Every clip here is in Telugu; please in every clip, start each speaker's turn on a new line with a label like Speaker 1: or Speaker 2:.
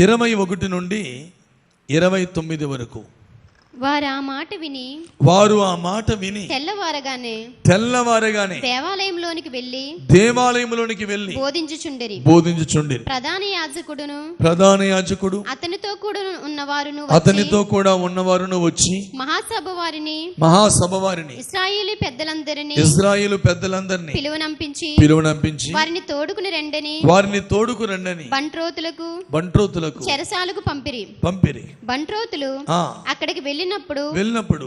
Speaker 1: 21 నుండి 29 వరకు.
Speaker 2: వారు ఆ మాట విని
Speaker 1: తెల్లవారగానే
Speaker 2: దేవాలయంలోనికి వెళ్ళి
Speaker 1: బోధించుచుండిరి. ప్రధాన యాజకుడు అతనితో కూడా ఉన్నవారును వచ్చి
Speaker 2: మహాసభ వారిని
Speaker 1: ఇశ్రాయేలు పెద్దలందరినీ పిలువనంపించి
Speaker 2: వారిని తోడుకు రండని
Speaker 1: బంట్రోతులకు
Speaker 2: చెరసాలకు పంపిరి. బంట్రోతులు అక్కడికి వెళ్ళినప్పుడు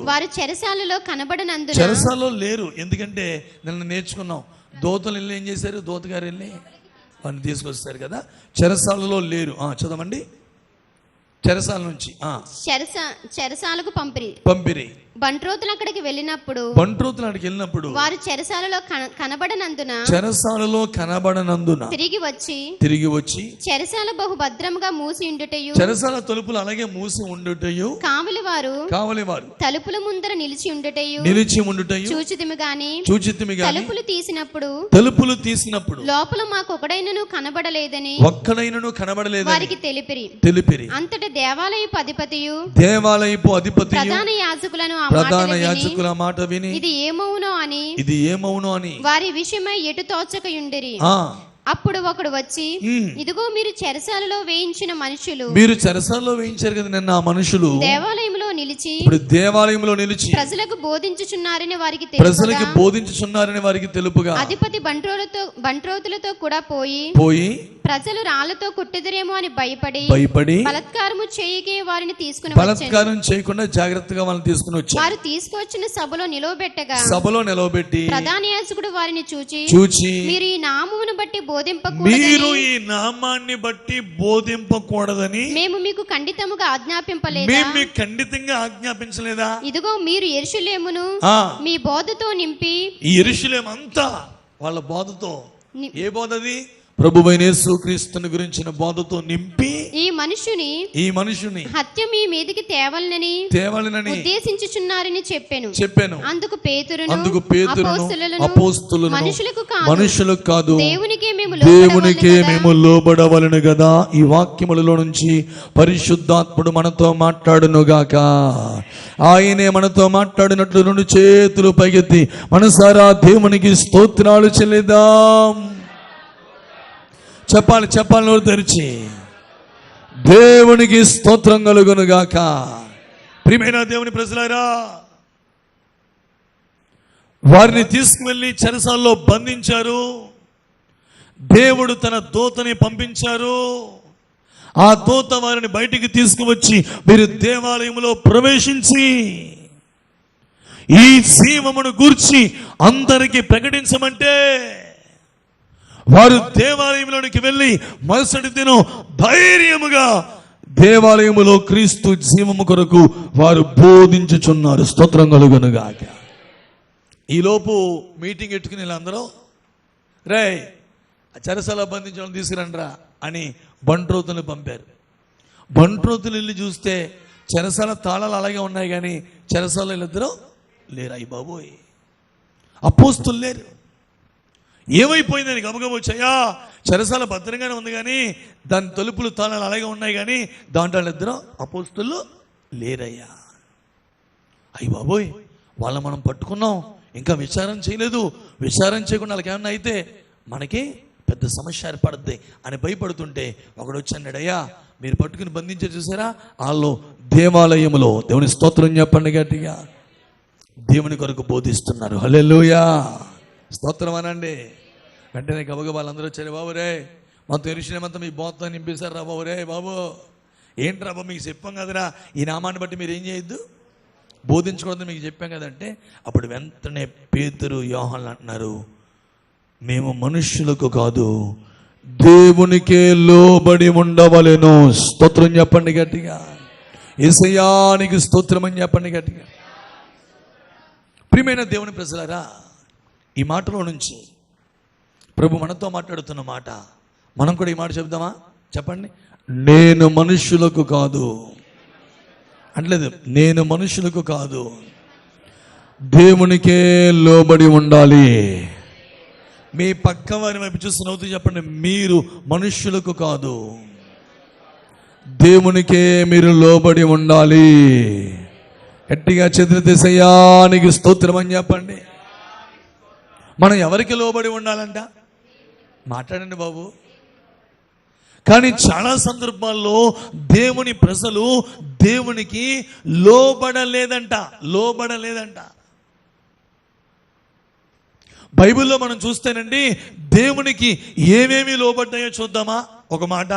Speaker 2: వారు చెరసాలలో
Speaker 1: లేరు. ఎందుకంటే నిన్న నేర్చుకున్నాం, దోతలు వెళ్ళి ఏం చేశారు, దోతగారు వెళ్ళి వారిని తీసుకొస్తారు కదా, చెరసాలలో లేరు. చదవండి. చెరసాల నుంచి
Speaker 2: చెరసాలకు పంపిరి. బంట్రోతులు అక్కడికి వెళ్ళినప్పుడు
Speaker 1: వారు
Speaker 2: చెరసాలలో కనబడనందున
Speaker 1: తిరిగి వచ్చి
Speaker 2: చెరసాల బహు భద్రముగా మూసి ఉండుటయు
Speaker 1: చెరసాల తలుపులు అలాగే మూసి ఉండుటయు
Speaker 2: కావలి వారు తలుపుల ముందర నిలిచి ఉండుటయు చూచితిమి గాని తలుపులు తీసినప్పుడు లోపల మాకు ఒక్కడైనను కనబడలేదని వారికి తెలిపిరి. అంతటా దేవాలయపు అధిపతియు ప్రధాన యాజకుల మాట విని ఇది ఏమవునో అని వారి విషయమై ఎటు తోచకయుండిరి. అప్పుడు ఒకడు వచ్చి, ఇదిగో మీరు చెరసాలలో వేయించిన మనుషులు,
Speaker 1: మీరు చెరసాలలో వేయించారు కదా నిన్న ఆ మనుషులు
Speaker 2: దేవాలయంలో నిలిచి ప్రజలకు బోధించుచున్నారని వారికి తెలుపుగా అధిపతి బంట్రోతులతో కూడా పోయి ప్రజలు రాళ్లతో కొట్టెదరేమో అని భయపడి బలాత్కారము చేయకే వారిని
Speaker 1: బలాత్కారం చేయకుండా జాగ్రత్తగా వాళ్ళని తీసుకుని వచ్చారు.
Speaker 2: వారు తీసుకొచ్చిన సభలో నిలవబెట్టి ప్రధాన యాజకుడు వారిని చూచి మీరు ఈ నామమును బట్టి
Speaker 1: మీరు ఈ నామాన్ని బట్టి బోధింపకూడదని
Speaker 2: మేము మీకు ఖండితంగా
Speaker 1: ఆజ్ఞాపించలేదా?
Speaker 2: ఇదిగో మీరు యెరూషలేమును మీ బోధతో నింపి,
Speaker 1: యెరూషలేము అంతా వాళ్ళ బోధతో, ఏ బోధది? ప్రభువైన యేసుక్రీస్తుని గురించిన బోధతో నింపి
Speaker 2: ఈ మనుషుని హత్య మీ మీదికి తేవాలని ఉద్దేశించుచున్నారని చెప్పాను. అందుకు పేతురును
Speaker 1: అపోస్తలులను మనుషులకు కాదు దేవునికే మేము లోబడవలెను గదా. ఈ వాక్యములలో నుంచి పరిశుద్ధాత్ముడు మనతో మాట్లాడును గాక. ఆయనే మనతో మాట్లాడినట్లు 2 చేతులు పైకెత్తి మనసారా దేవునికి స్తోత్రాలు చెల్లిద్దాం. చెప్పాలి నోరు తెరిచి, దేవునికి స్తోత్రం కలుగును గాక. ప్రియమైన దేవుని ప్రజలారా, వారిని తీసుకువెళ్ళి చెరసాల్లో బంధించారు. దేవుడు తన దూతని పంపించారు. ఆ దూత వారిని బయటికి తీసుకువచ్చి మీరు దేవాలయంలో ప్రవేశించి ఈ జీవమును గూర్చి అందరికీ ప్రకటించమంటే వారు దేవాలయంలోనికి వెళ్ళి మరుసటి దినం ధైర్యముగా దేవాలయములో క్రీస్తు జీవము కొరకు వారు బోధించుచున్నారు. స్తోత్రం కలుగును గాక. ఈలోపు మీటింగ్ ఎట్టుకుని అందరూ రే చెరసాల బంధించడం తీసుకురండ్రా అని బంట్రోతులు పంపారు. బంట్రోతులు వెళ్ళి చూస్తే చెరసాల తాళాలు అలాగే ఉన్నాయి, కానీ చెరసాల వీళ్ళిద్దరూ లేరు. అయ్యి బాబోయ్, అపోస్తులు లేరు. ఏమైపోయిందని గబగబ వచ్చాయా, చెరసాల భద్రంగానే ఉంది కానీ దాని తలుపులు తాళాలు అలాగే ఉన్నాయి, కానీ దాంట్లో వాళ్ళిద్దరూ అపోస్తులు లేరయ్యా. అయ్యి బాబోయ్, వాళ్ళని మనం పట్టుకున్నాం, ఇంకా విచారం చేయలేదు. విచారం చేయకుండా వాళ్ళకి ఏమన్నా అయితే మనకి పెద్ద సమస్య ఏర్పడుద్ది అని భయపడుతుంటే ఒకడు వచ్చాడయ్యా, మీరు పట్టుకుని బంధించే చూసారా, వాళ్ళు దేవాలయములో దేవుని స్తోత్రం చెప్పండి గట్టిగా, దేవుని కొరకు బోధిస్తున్నారు. హల్లెలూయా, స్తోత్రం అనండి. వెంటనే గబగబా వాళ్ళందరూ వచ్చారు. బాబు రే మొత్తం యెరూషలేమంతా మీ బోధతో నింపేశారు రా బాబు. రే బాబు ఏంట్రా బాబు, మీకు చెప్పాం కదరా ఈ నామాన్ని బట్టి మీరు ఏం చేయొద్దు, బోధించకూడదని మీకు చెప్పాం కదంటే, అప్పుడు వెంటనే పేతురు యోహాను అంటున్నారు, మేము మనుష్యులకు కాదు దేవునికే లోబడి ఉండవలెను. స్తోత్రం చెప్పండి గట్టిగా, యేసయ్యానికి స్తోత్రం అని చెప్పండి గట్టిగా. ప్రియమైన దేవుని ప్రజలారా, ఈ మాటలో నుంచి ప్రభు మనతో మాట్లాడుతున్న మాట, మనం కూడా ఈ మాట చెప్దామా? చెప్పండి. నేను మనుష్యులకు కాదు అంటలేదు, నేను మనుషులకు కాదు దేవునికే లోబడి ఉండాలి. మీ పక్క వారి వైపు చూసి నవ్వుతూ చెప్పండి, మీరు మనుష్యులకు కాదు దేవునికే మీరు లోబడి ఉండాలి. గట్టిగా చేతులెత్తేసయ్యానికి స్తోత్రం అని చెప్పండి. మనం ఎవరికి లోబడి ఉండాలంట? మాట్లాడండి బాబు. కానీ చాలా సందర్భాల్లో దేవుని ప్రజలు దేవునికి లోబడలేదంట. బైబిల్లో మనం చూస్తేనండి దేవునికి ఏమేమి లోబడ్డాయో చూద్దామా? ఒక మాట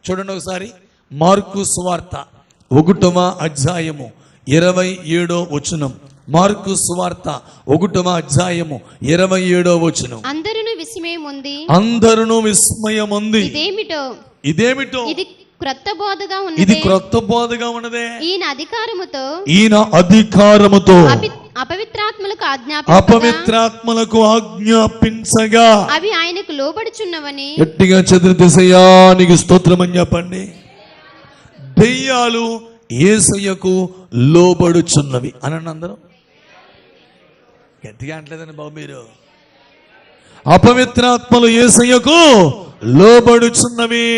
Speaker 1: చూడండి ఒకసారి. మార్కు సువార్త 1వ అధ్యాయము 27వ వచనం. మార్కు సువార్త 1వ అధ్యాయము 27వ వచనం.
Speaker 2: అందరును విస్మయముంది. ఇదేమిటో ఇది క్రొత్త బోధగా ఉన్నదే. ఈయన అధికారముతో అపవిత్రాత్మలకు ఆజ్ఞాపించగా అవి ఆయనకు లోబడుచున్నవని. గట్టిగా చతుర్దశయానికి స్తోత్రం అని చెప్పండి. దెయ్యాలు యేసయ్యకు లోబడుచున్నవి అనండి అందరూ. గట్టిగా అంటలేదండి బాబు మీరు. అపవిత్రాత్మలు యేసయ్యకు లోబడుచున్నవి.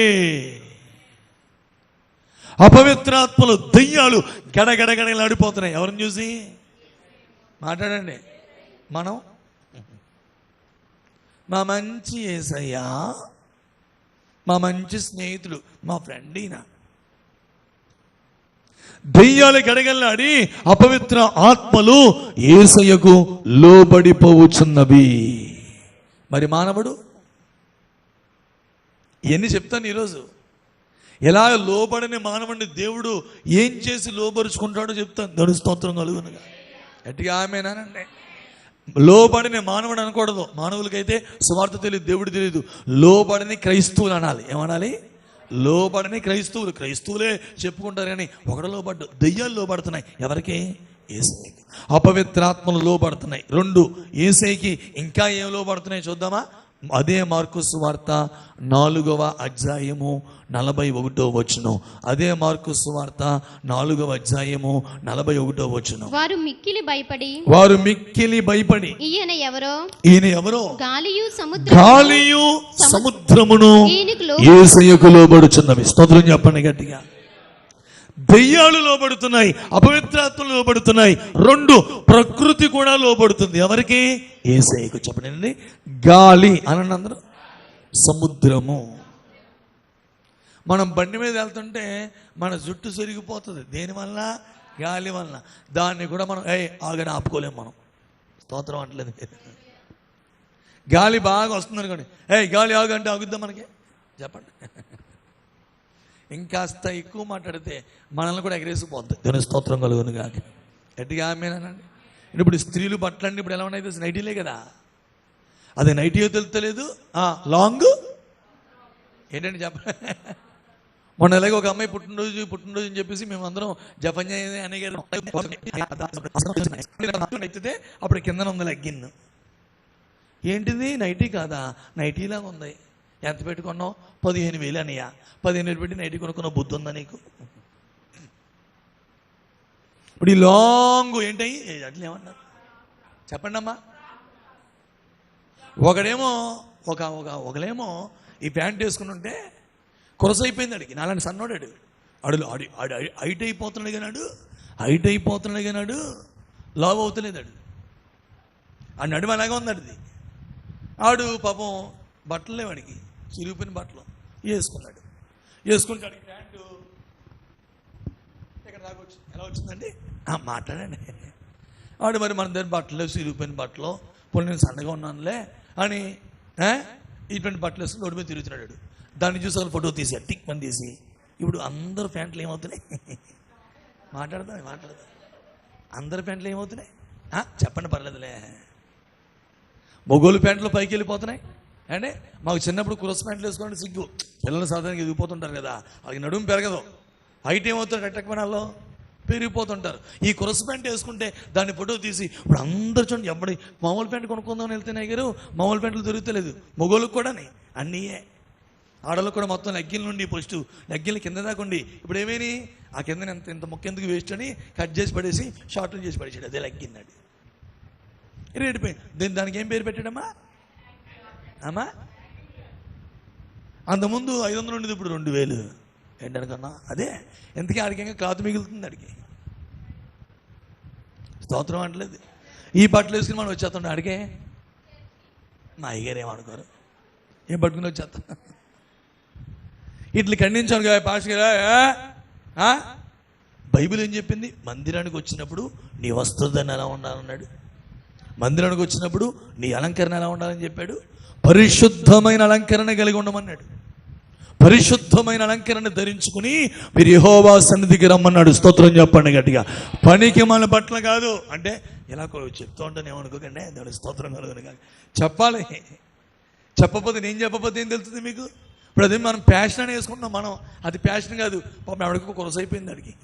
Speaker 2: అపవిత్రాత్మలు, దెయ్యాలు గడగడగడలాడిపోతున్నాయి. ఎవరిని చూసి? మాట్లాడండి. మనం మా మంచి యేసయ్య, మా మంచి స్నేహితుడు, మా ఫ్రెండ్ ఈయన. దెయ్యాలు గడగల్లాడి అపవిత్ర ఆత్మలు యేసయ్యకు లోబడిపోవచ్చున్నవి. మరి మానవుడు ఎన్ని చెప్తాను ఈరోజు. ఎలా లోబడని మానవుడిని దేవుడు ఏం చేసి లోబరుచుకుంటాడో చెప్తాను. దేవుని స్తోత్రం కలుగునుగా. గట్టిగా ఆమేనండి. లోబడిని మానవుడు అనకూడదు. మానవులకైతే సువార్త తెలియదు, దేవుడు తెలియదు. లోబడని క్రైస్తవులు అనాలి. ఏమనాలి? లోబడని క్రైస్తవులు. క్రైస్తవులే చెప్పుకుంటారు కానీ ఒకడు లోబడ్డు. దెయ్యాలు లోబడుతున్నాయి. ఎవరికి? యేసయ్యకి. అపవిత్రాత్మలు లోబడుతున్నాయి. 2 యేసయ్యకి ఇంకా ఏం లోబడుతున్నాయి చూద్దామా? అదే మార్కు సువార్త 4వ అధ్యాయము 41వ వచనం. అదే మార్కు సువార్త 4వ అధ్యాయము 41వ వచనం. వారు మిక్కిలి భయపడి ఈయన ఎవరో గాలియు సముద్రమును యేసయ్యకు లోబడుచున్నవి. స్తోత్రం చెప్పండి గట్టిగా. దెయ్యాలు లోబడుతున్నాయి, అపవిత్రాత్మలు లోబడుతున్నాయి. 2 ప్రకృతి కూడా లోబడుతుంది. ఎవరికి? యేసయ్యకు. చెప్పండి. గాలి అనండి అందరూ. సముద్రము. మనం బండి మీద వెళ్తుంటే మన జుట్టు చెరిగిపోతుంది. దేనివల్ల? గాలి వల్ల. దాన్ని కూడా మనం ఆగని ఆపుకోలేము మనం. స్తోత్రం అంటలేదు. గాలి బాగా వస్తుంది అనుకోండి, గాలి ఆగంటే ఆగుద్దాం మనకి? చెప్పండి. ఇంకాస్త ఎక్కువ మాట్లాడితే మనల్ని కూడా ఎగరేసిపోద్ది. దేవుని స్తోత్రం కలుగును కాక. గట్టిగా ఆమేనండి. ఇప్పుడు స్త్రీలు బట్టలన్నీ ఇప్పుడు ఎలా ఉన్నాయి? నైటీలే కదా. అదే నైటీయో తెలుస్తలేదు. లాంగ్ ఏంటండి చెప్ప. మొన్న ఎలాగో ఒక అమ్మాయి పుట్టినరోజు అని చెప్పేసి మేమందరం జపన్య అనే గారు అయితే అప్పుడు కిందన ఉంది లెగ్గిన్. ఏంటిది? నైటీ కాదా? నైటీలాగా ఉంది. ఎంత పెట్టుకున్నావు? 15,000 అనియా. 15,000 పెట్టి నైటీ కొనుక్కున్న బుద్ధి ఉందా నీకు? ఇప్పుడు ఈ లాంగ్ ఏంటయ్యి అట్లా ఏమన్నారు చెప్పండి అమ్మా. ఒకడేమో ఈ ప్యాంట్ వేసుకుని ఉంటే కొరస అయిపోయింది. అడిగి నాలాంటి సన్నోడాడు ఆడు హైట్ అయిపోతున్నాడు కానాడు లావ్ అవుతలేదాడు. ఆ నడుమ అలాగే ఉంది. ఆడు పాపం బట్టలు లేవాడికి, చిరిగిపోయిన బట్టలు వేసుకుంటాడు. ప్యాంటు ఇక్కడ దాకా వచ్చింది. ఎలా వచ్చిందండి? మాట్లాడండి. ఆడు మరి మన దగ్గర బట్టలు చిరిగిపోయిన బట్టలు, పోనీ నేను సన్నగా ఉన్నానులే అని ఇటువంటి బట్టలు వేసుకుని రోడ్డు మీద తిరుగుతున్నాడు. దాన్ని చూసి వాళ్ళు ఫోటో తీసి టిక్ పని తీసి ఇప్పుడు అందరు ప్యాంట్లు ఏమవుతున్నాయి? మాట్లాడదాం. అందరు ప్యాంట్లు ఏమవుతున్నాయి? చెప్పండి, పర్లేదులే. మొగోలు ప్యాంట్లు పైకి వెళ్ళిపోతున్నాయి. అంటే మాకు చిన్నప్పుడు కురస ప్యాంట్లు వేసుకోండి సిగ్గు. పిల్లలు సాధారణంగా ఎదిగిపోతుంటారు కదా, వాళ్ళకి నడుము పెరగదు. హైట్ ఏమవుతుంది? ఎట్టకపోయినాల్లో పెరిగిపోతుంటారు. ఈ కురస ప్యాంట్ వేసుకుంటే దాన్ని ఫోటో తీసి ఇప్పుడు అందరు చూడండి. ఎవడి మామూలు ప్యాంట్ కొనుక్కుందామని వెళ్తేనే గారు మామూలు ప్యాంట్లు దొరుకుతలేదు. మొగోళ్ళకి కూడా అన్నీయే. ఆడలకు కూడా మొత్తం లెగ్గిల నుండి ఫస్ట్ లెగ్గిల కింద దాకుండి ఇప్పుడు ఏమేని ఆ కింద ఇంత మొక్కెందుకు వేస్ట్ అని కట్ చేసి పడేసి షార్ట్లు చేసి పడేసాడు. అదే లెగ్గిన్నాడు. రేడిపోయింది. దానికి ఏం పేరు పెట్టాడమ్మా? అంతకుముందు 500 ఉండేది, ఇప్పుడు 2000. ఏంటనుకన్నా అదే ఎందుకే ఆడికి క్లాత్ మిగులుతుంది అడిగి. స్తోత్రం అంటలేదు. ఈ బట్టలు వేసుకుని మనం వచ్చేస్తాం అడిగే. మా అయ్యగారు ఏమనుకోరు, ఏం పట్టుకుని వచ్చేస్తాం. ఇట్లా ఖండించాను కదా పాస్టర్ గారు. బైబిల్ ఏం చెప్పింది? మందిరానికి వచ్చినప్పుడు నీ వస్త్రధారణ ఎలా ఉండాలన్నాడు. మందిరానికి వచ్చినప్పుడు నీ అలంకరణ ఎలా ఉండాలని చెప్పాడు. పరిశుద్ధమైన అలంకరణ కలిగి ఉండమన్నాడు. పరిశుద్ధమైన అలంకరణ ధరించుకుని మీరు యెహోవా సన్నిధికి రమ్మన్నాడు. స్తోత్రం చెప్పండి గట్టిగా. పనికి మన బట్టలు కాదు అంటే ఇలా చెప్తూ ఉంటాను, ఏమనుకోకండి. దేవుడి స్తోత్రం కలుగును కాదు, చెప్పాలి. చెప్పకపోతే నేను చెప్పకపోతే ఏం తెలుస్తుంది మీకు? ఇప్పుడు అదే మనం ప్యాషన్ అని వేసుకుంటున్నాం. మనం అది ప్యాషన్ కాదు. పాపం ఎవరికి కొలసైపోయింది, అడిగి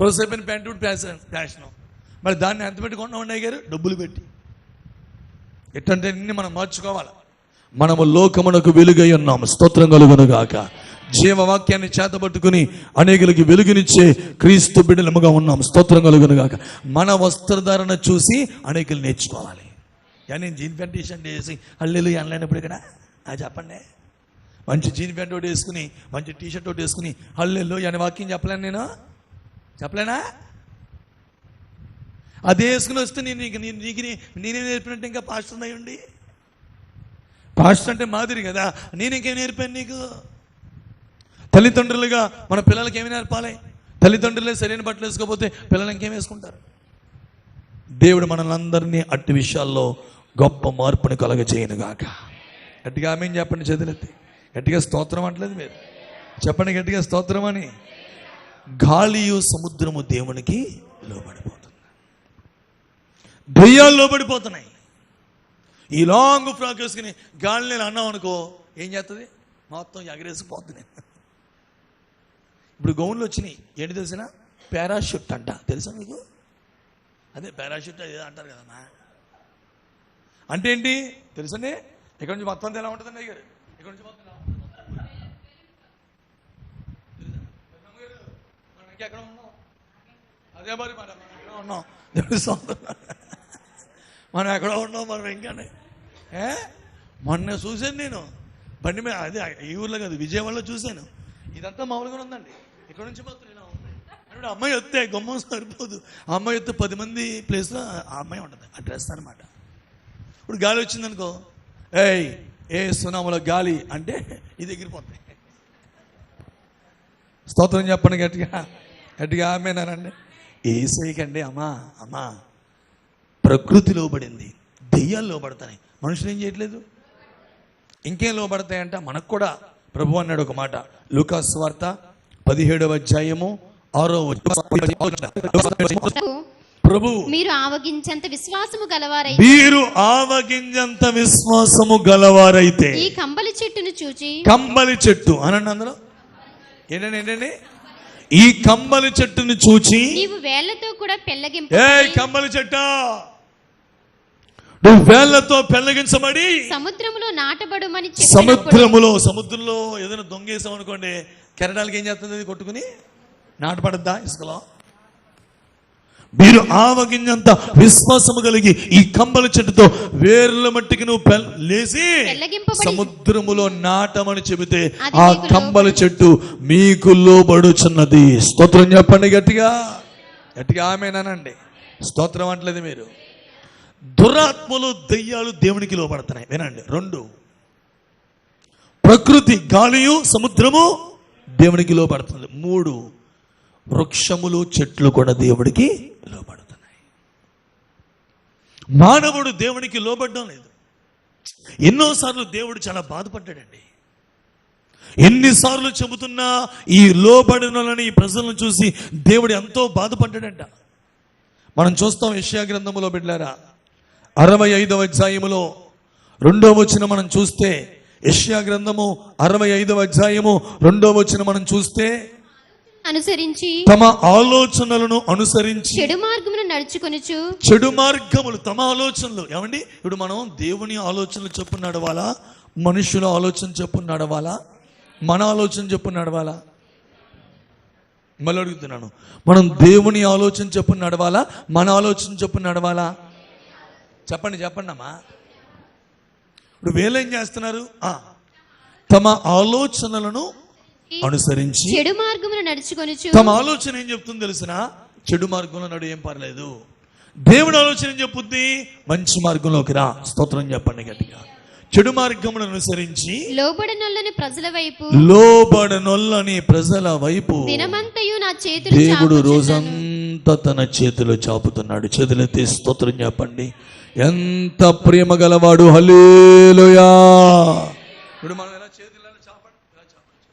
Speaker 2: కొలసైపోయిన ప్యాంటు ప్యాషన్. మరి దాన్ని ఎంత పెట్టుకుంటున్నాం ఉన్నాయి గారు? డబ్బులు పెట్టి. ఎట్టంటే అన్ని మనం మార్చుకోవాలి. మనము లోకమునకు వెలుగై ఉన్నాము. స్తోత్రం కలుగును గాక. జీవవాక్యాన్ని చేతబట్టుకుని అనేకులకి వెలుగునిచ్చే క్రీస్తు బిడ్డలముగా ఉన్నాము. స్తోత్రం కలుగును గాక. మన వస్త్రధారణ చూసి అనేకులు నేర్చుకోవాలి. నేను జీన్ ప్యాంట్ టీ షర్ట్ వేసి హల్లెలూయా అనలేనప్పుడు ఇక్కడ చెప్పండి. మంచి జీన్ ప్యాంట్ ఒకటి వేసుకుని మంచి టీ షర్ట్ ఒకటి వేసుకుని హల్లెలూయా అనే వాక్యం చెప్పలేను, నేను చెప్పలేనా? అదే వేసుకుని వస్తే నేనే నేర్పినట్టు ఇంకా పాస్టర్ అయ్యండి. పాస్టర్ అంటే మాదిరి కదా, నేను ఇంకేం నేర్పాను నీకు? తల్లిదండ్రులుగా మన పిల్లలకి ఏమి నేర్పాలి? తల్లిదండ్రులే సరైన బట్టలు వేసుకోకపోతే పిల్లలు ఇంకేం వేసుకుంటారు? దేవుడు మనల్ని అందరినీ అట్టి విషయాల్లో గొప్ప మార్పుని కలగజేయను గాక. గట్టిగా ఆమేన్ చెప్పండి. చేతులెత్తి గట్టిగా స్తోత్రం అంటలేదు మీరు? చెప్పండి గట్టిగా స్తోత్రం అని. గాలియు సముద్రము దేవునికి లోబడిపోతుంది. దెయ్యాలు లోబడిపోతున్నాయి. ఈ లాంగ్ ఫ్రాక్ వేసుకుని గాలి నేను అన్నాం అనుకో, ఏం చేస్తుంది? మొత్తం ఎగరేసిపోతుంది. ఇప్పుడు గౌన్లు వచ్చినాయి, ఏంటి తెలిసిన? పారాషూట్ అంట. తెలుసా మీకు? అదే పారాషూట్ అదే అంటారు కదమ్మా. అంటే ఏంటి తెలుసండి? ఇక్కడ నుంచి మొత్తం ఎలా ఉంటుందండి అయ్యారు? ఇక్కడ నుంచి మొత్తం ఎక్కడ ఉన్నాం? అదే మరి మనం ఎక్కడ ఉన్నాం? మనం ఎక్కడ ఉన్నాం? మనం ఇంకానే మొన్న చూశాను నేను బండి మీద. అదే ఈ ఊర్లో కాదు, విజయవాడలో చూశాను. ఇదంతా మామూలుగా ఉందండి. ఇక్కడ నుంచి మాత్రం ఇలా ఉంది. అంటే అమ్మాయి వస్తే గుమ్మం సరిపోదు. ఆ అమ్మాయి వస్తే 10 మంది ప్లేస్లో ఆ అమ్మాయి ఉంటుంది. ఆ డ్రెస్ అనమాట. ఇప్పుడు గాలి వచ్చిందనుకో, ఏ సునాములో గాలి అంటే ఇది ఎగిరిపోతాయి. స్తోత్రం చెప్పండి గట్టిగా. గట్టిగా ఆమేనండి. ఏసైకండి అమ్మా ప్రకృతి లోబడింది, దెయ్యాలు లోబడతాయి, మనుషులు ఏం చేయట్లేదు. ఇంకేం లోబడతాయంట? మనకు కూడా ప్రభు అన్నాడు ఒక మాట. లూకా సువార్త 17వ అధ్యాయము 6వ ప్రభు
Speaker 3: మీరు ఆవగించంత విశ్వాసము
Speaker 2: గలవారైతే
Speaker 3: ఈ కంబలి చెట్టును చూచి.
Speaker 2: కంబలి చెట్టు అనండి అందులో ఏంటండి? ఈ కంబలి చెట్టును చూచి
Speaker 3: నీవు వేళ్లతో కూడా పెళ్ళగింప.
Speaker 2: కంబలి చెట్టు నువ్వు వేళ్లతో పెళ్ళగించబడి
Speaker 3: సముద్రములో నాటబడుమని.
Speaker 2: సముద్రంలో ఏదైనా దొంగేసాం అనుకోండి, కెరటాలకి ఏం చేస్తుంది? అది కొట్టుకుని నాటపడద్దా ఇసుకలో? మీరు ఆవగింజంత విశ్వాసము కలిగి ఈ కంబల చెట్టుతో వేర్ల మట్టికి నువ్వు లేచి సముద్రములో నాటమని చెబితే ఆ కంబల చెట్టు మీకు లోబడుచున్నది. స్తోత్రం చెప్పండి గట్టిగా. గట్టిగా ఆమేనండి. స్తోత్రం అంటలేదు మీరు? దురాత్మలు దెయ్యాలు దేవునికి లోబడుతున్నాయి. వినండి. 2 ప్రకృతి గాలియు సముద్రము దేవునికి లోబడుతుంది. 3 వృక్షములు చెట్లు కూడా దేవుడికి లోబడుతున్నాయి. మానవుడు దేవునికి లోబడడం లేదు. ఎన్నోసార్లు దేవుడు చాలా బాధపడ్డాడండి. ఎన్నిసార్లు చెబుతున్నా ఈ లోబడినలని ఈ ప్రజలను చూసి దేవుడు ఎంతో బాధపడ్డాడంట. మనం చూస్తాం యెషయా గ్రంథములో బిడ్డలారా 65వ అధ్యాయములో 2వ వచనం మనం చూస్తే, యెషయా గ్రంథము 65వ అధ్యాయము 2వ వచనం మనం చూస్తే,
Speaker 3: అనుసరించి
Speaker 2: తమ ఆలోచనలను అనుసరించి
Speaker 3: చెడు మార్గమును నడుచుకొనుచు.
Speaker 2: చెడు మార్గములు తమ ఆలోచనలు. ఏమండి ఇప్పుడు మనం దేవుని ఆలోచనలు చొప్పున నడవాలా? మనుషుల ఆలోచన చొప్పున నడవాలా? మన ఆలోచన చొప్పున నడవాలా? మళ్ళీ అడుగుతున్నాను, మనం దేవుని ఆలోచన చొప్పున నడవాలా? మన ఆలోచన చొప్పున నడవాలా? చెప్పండి అమ్మా. ఇప్పుడు వీళ్ళేం చేస్తున్నారు? తమ ఆలోచనలను
Speaker 1: అనుసరించి
Speaker 3: చెడు మార్గమును నడుచుకొనుచు
Speaker 1: తమ ఆలోచన ఏం చెప్తుంది తెలిసిన? చెడు మార్గంలో నడు, ఏం పర్లేదు. దేవుడు ఆలోచన ఏం చెప్పుద్ది? మంచి మార్గంలోకి రా. స్తోత్రం చెప్పండి గట్టిగా. చెడు మార్గమును అనుసరించి
Speaker 3: లోబడనొల్లని ప్రజల వైపు దినమంతయు నా చేతులు
Speaker 1: దేవుడు
Speaker 3: చాపుచున్నాను.
Speaker 1: రోజంతా తన చేతులు చాపుతున్నాడు. చేతులెత్తి స్తోత్రం చెప్పండి. ఎంత ప్రేమ గలవాడు. హల్లెలూయా. ఇప్పుడు మనం ఎలా చేతులను చాపండి, ఎలా చాపండి.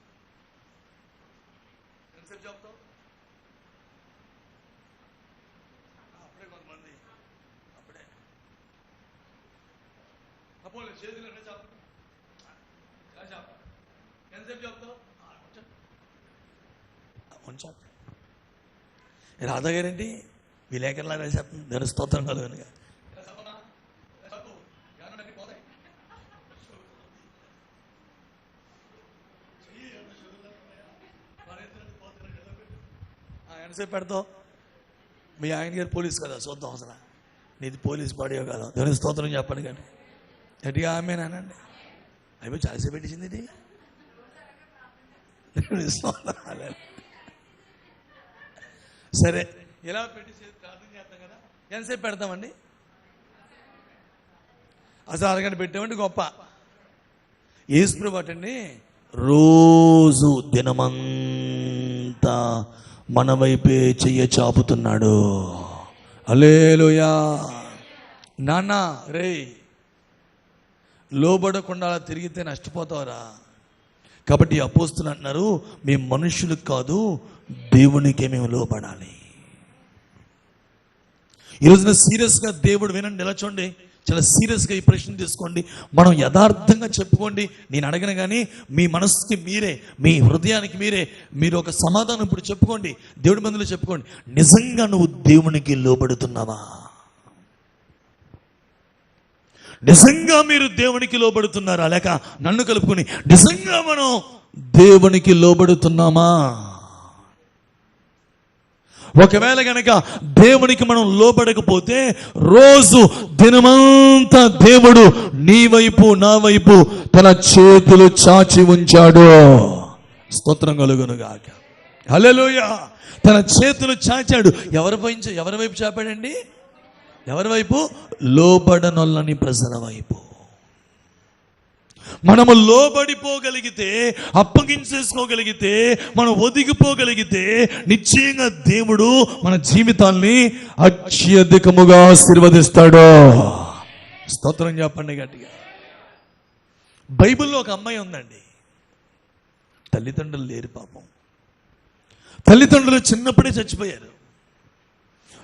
Speaker 1: ఎంతసేపు చాపుతావు? అప్పుడే కొంతమంది అప్పుడే అప్పుడు చేతులు ఎలా చాపు, ఎలా చాపు. ఎంతసేపు చాపుతావు? కొంచెం. రాధా గారండి విలేకరులా రాసేస్తుంది. దాని స్తోత్రం కలుగునుగా. ఎంతసేపు పెడతావు? మీ ఆయన గారు పోలీసు కదా, చూద్దాం అసలు నీది పోలీస్ బాడీ కదా. దాని స్తోత్రం చెప్పండి కానీ గట్టిగా ఆమెనానండి. అయిపోయి చాలాసేపు పెట్టించింది ఇది. సరే, ఇలా పెట్టి ప్రార్థన చేస్తాం కదా. ఎంతసేపు పెడతామండి? అసలు అరగంట పెట్టామంటే గొప్ప. యేసు అండి రోజు దినమంతా మన వైపే చెయ్య చాపుతున్నాడు. హల్లెలూయా. నాన్న రే, లోబడకుండా అలా తిరిగితే నష్టపోతావురా. కాబట్టి అపోస్తులు అంటున్నారు, మేము మనుషులకు కాదు దేవునికే మేము లోబడాలి. ఈరోజున సీరియస్గా దేవుడు వినండి. ఎలా చూడండి, చాలా సీరియస్గా ఈ ప్రశ్న తీసుకోండి. మనం యథార్థంగా చెప్పుకోండి. నేను అడగను కానీ మీ మనసుకి మీరే, మీ హృదయానికి మీరే మీరు ఒక సమాధానం ఇప్పుడు చెప్పుకోండి. దేవుడి మందిలో చెప్పుకోండి. నిజంగా నువ్వు దేవునికి లోబడుతున్నావా? నిజంగా మీరు దేవునికి లోబడుతున్నారా? లేక నన్ను కలుపుకొని నిజంగా మనం దేవునికి లోబడుతున్నామా? ఒకవేళ గనక దేవునికి మనం లోబడకపోతే రోజు దినమంతా దేవుడు నీ వైపు నా వైపు తన చేతులు చాచి ఉంచాడు. స్తోత్రం కలుగునుగాక. హల్లెలూయా. తన చేతులు చాచాడు. ఎవరి వైపు చాపాడండి? ఎవరి వైపు? లోబడనొల్లని ప్రజల వైపు. మనము లోబడిపోగలిగితే, అప్పగించేసుకోగలిగితే, మనం ఒదిగిపోగలిగితే నిశ్చయంగా దేవుడు మన జీవితాన్ని అత్యధికముగా ఆశీర్వదిస్తాడు. స్తోత్రం చెప్పండి గట్టిగా. బైబిల్లో ఒక అమ్మాయి ఉందండి. తల్లిదండ్రులు లేరు పాపం. తల్లిదండ్రులు చిన్నప్పుడే చచ్చిపోయారు.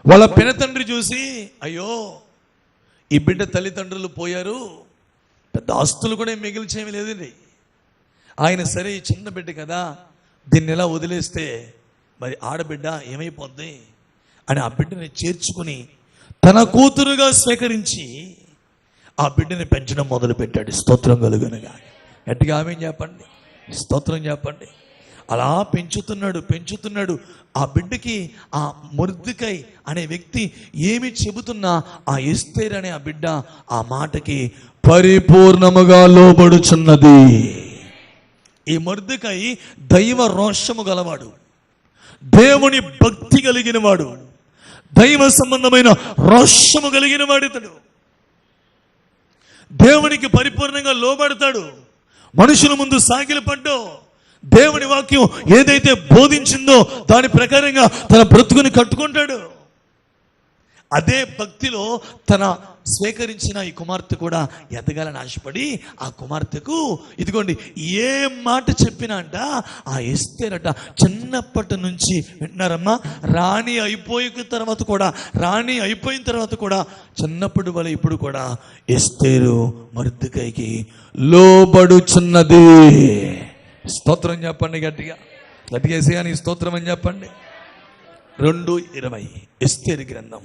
Speaker 1: వాళ్ళ పెనతండ్రి చూసి, అయ్యో ఈ బిడ్డ తల్లిదండ్రులు పోయారు, పెద్ద ఆస్తులు కూడా మిగిల్చేమి లేదండి. ఆయన సరే ఈ చిన్న బిడ్డ కదా, దీన్ని ఎలా వదిలేస్తే మరి ఆడబిడ్డ ఏమైపోద్ది అని ఆ బిడ్డని చేర్చుకుని తన కూతురుగా స్వీకరించి ఆ బిడ్డని పెంచడం మొదలుపెట్టాడు. స్తోత్రం కలుగునుగా. గట్టిగా ఆమె చెప్పండి. స్తోత్రం చెప్పండి. అలా పెంచుతున్నాడు. ఆ బిడ్డకి ఆ మొర్దెకై అనే వ్యక్తి ఏమి చెబుతున్నా ఆ ఎస్తేర్ అనే ఆ బిడ్డ ఆ మాటకి పరిపూర్ణముగా లోబడుచున్నది. ఈ మొర్దెకై దైవ రోషము గలవాడు, దేవుని భక్తి కలిగిన వాడు, దైవ సంబంధమైన రోషము కలిగిన వాడు. ఇతడు దేవునికి పరిపూర్ణంగా లోబడతాడు. మనుషుల ముందు సాగిలపడ్డో దేవుని వాక్యం ఏదైతే బోధించిందో దాని ప్రకారంగా తన బ్రతుకుని కట్టుకుంటాడు. అదే భక్తిలో తన స్వీకరించిన ఈ కుమార్తె కూడా ఎదగాలని ఆశపడి ఆ కుమార్తెకు ఇదిగోండి ఏ మాట చెప్పినా అంట ఆ ఎస్తేరట చిన్నప్పటి నుంచి వింటున్నారమ్మా, రాణి అయిపోయిన తర్వాత కూడా చిన్నప్పటి వల్ల ఇప్పుడు కూడా ఎస్తేరు మొర్దెకైకి లోబడుచున్నది. స్తోత్రం చెప్పండి గట్టిగా. గట్టిగా నీ స్తోత్రం అని చెప్పండి. 2:20 ఎస్తేరు గ్రంథం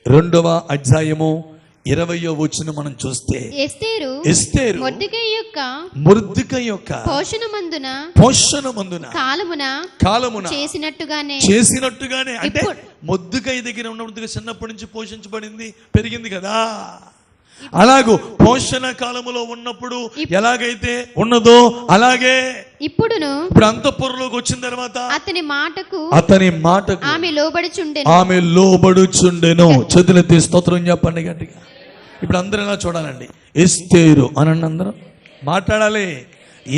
Speaker 1: 2వ అధ్యాయము 20వ వచనం మనం చూస్తే ఎస్తేరు మొర్దెకై యొక్క పోషణమందున కాలమున చేసినట్టుగానే అంటే మొర్దెకై దగ్గర ఉన్నప్పుడు చిన్నప్పటి నుంచి పోషించబడింది, పెరిగింది కదా. అలాగూ పోషణ కాలములో ఉన్నప్పుడు ఎలాగైతే ఉన్నదో అలాగే
Speaker 3: ఇప్పుడు
Speaker 2: అంతఃపురంలోకి వచ్చిన తర్వాత
Speaker 3: అతని మాటకు
Speaker 2: ఆమె లోబడుచుండెను. చేతులెత్తి స్తోత్రం చెప్పండి గట్టిగా. ఇప్పుడు అందరూ ఎలా చూడాలండి? ఎస్తేరు అనండి, అందరం మాట్లాడాలి.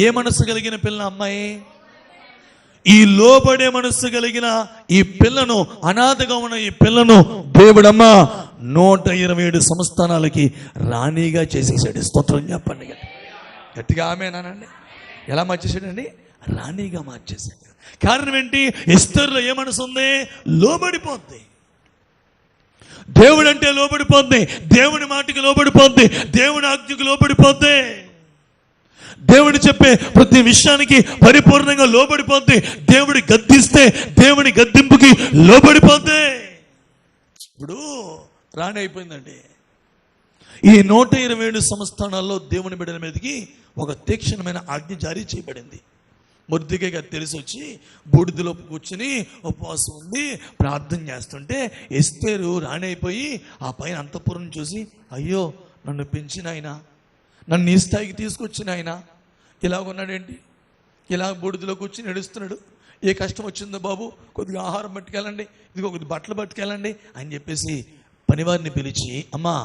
Speaker 2: ఏ మనసు కలిగిన పిల్ల అమ్మాయి? ఈ లోబడే మనస్సు కలిగిన ఈ పిల్లను, అనాథగా ఉన్న ఈ పిల్లను దేవుడమ్మ 127 సంస్థానాలకి రాణిగా చేసేసాడు. స్తోత్రం చెప్పండి గట్టిగా. ఆమేనండి. ఎలా మార్చేసాడండి? రాణిగా మార్చేసాడు. కారణం ఏంటి? ఎస్తేరులో ఏ మనసు ఉంది? లోబడిపోద్ది. దేవుడు అంటే లోబడిపోద్ది, దేవుని మాటకి లోబడిపోద్ది, దేవుని ఆజ్ఞకు లోబడిపోద్ది, దేవుడు చెప్పే ప్రతి విషయానికి పరిపూర్ణంగా లోబడిపోద్ది, దేవుడి గద్దిస్తే దేవుని గద్దింపుకి లోబడిపోద్ది. ఇప్పుడు రాణి అయిపోయిందండి. ఈ 127 సంస్థానాల్లో దేవుని బిడ్డల మీదకి ఒక తీక్షణమైన ఆజ్ఞ జారీ చేయబడింది. మొర్దెకైకి అది తెలిసి వచ్చి బూడిదలో కూర్చుని ఉపవాసం ఉంది, ప్రార్థన చేస్తుంటే ఎస్తేరు రాణి అయిపోయి ఆ పైన అంతఃపురం చూసి, అయ్యో నన్ను పెంచిన ఆయన, నన్ను ఈ స్థాయికి తీసుకొచ్చిన ఆయన ఇలాగున్నాడేంటి, ఇలా బూడిదలో కూర్చుని నడుస్తున్నాడు, ఏ కష్టం వచ్చిందో బాబు, కొద్దిగా ఆహారం పట్టుకెళ్ళండి, ఇదిగో కొద్ది బట్టలు పట్టుకెళ్ళండి అని చెప్పేసి పనివారిని పిలిచి, అమ్మా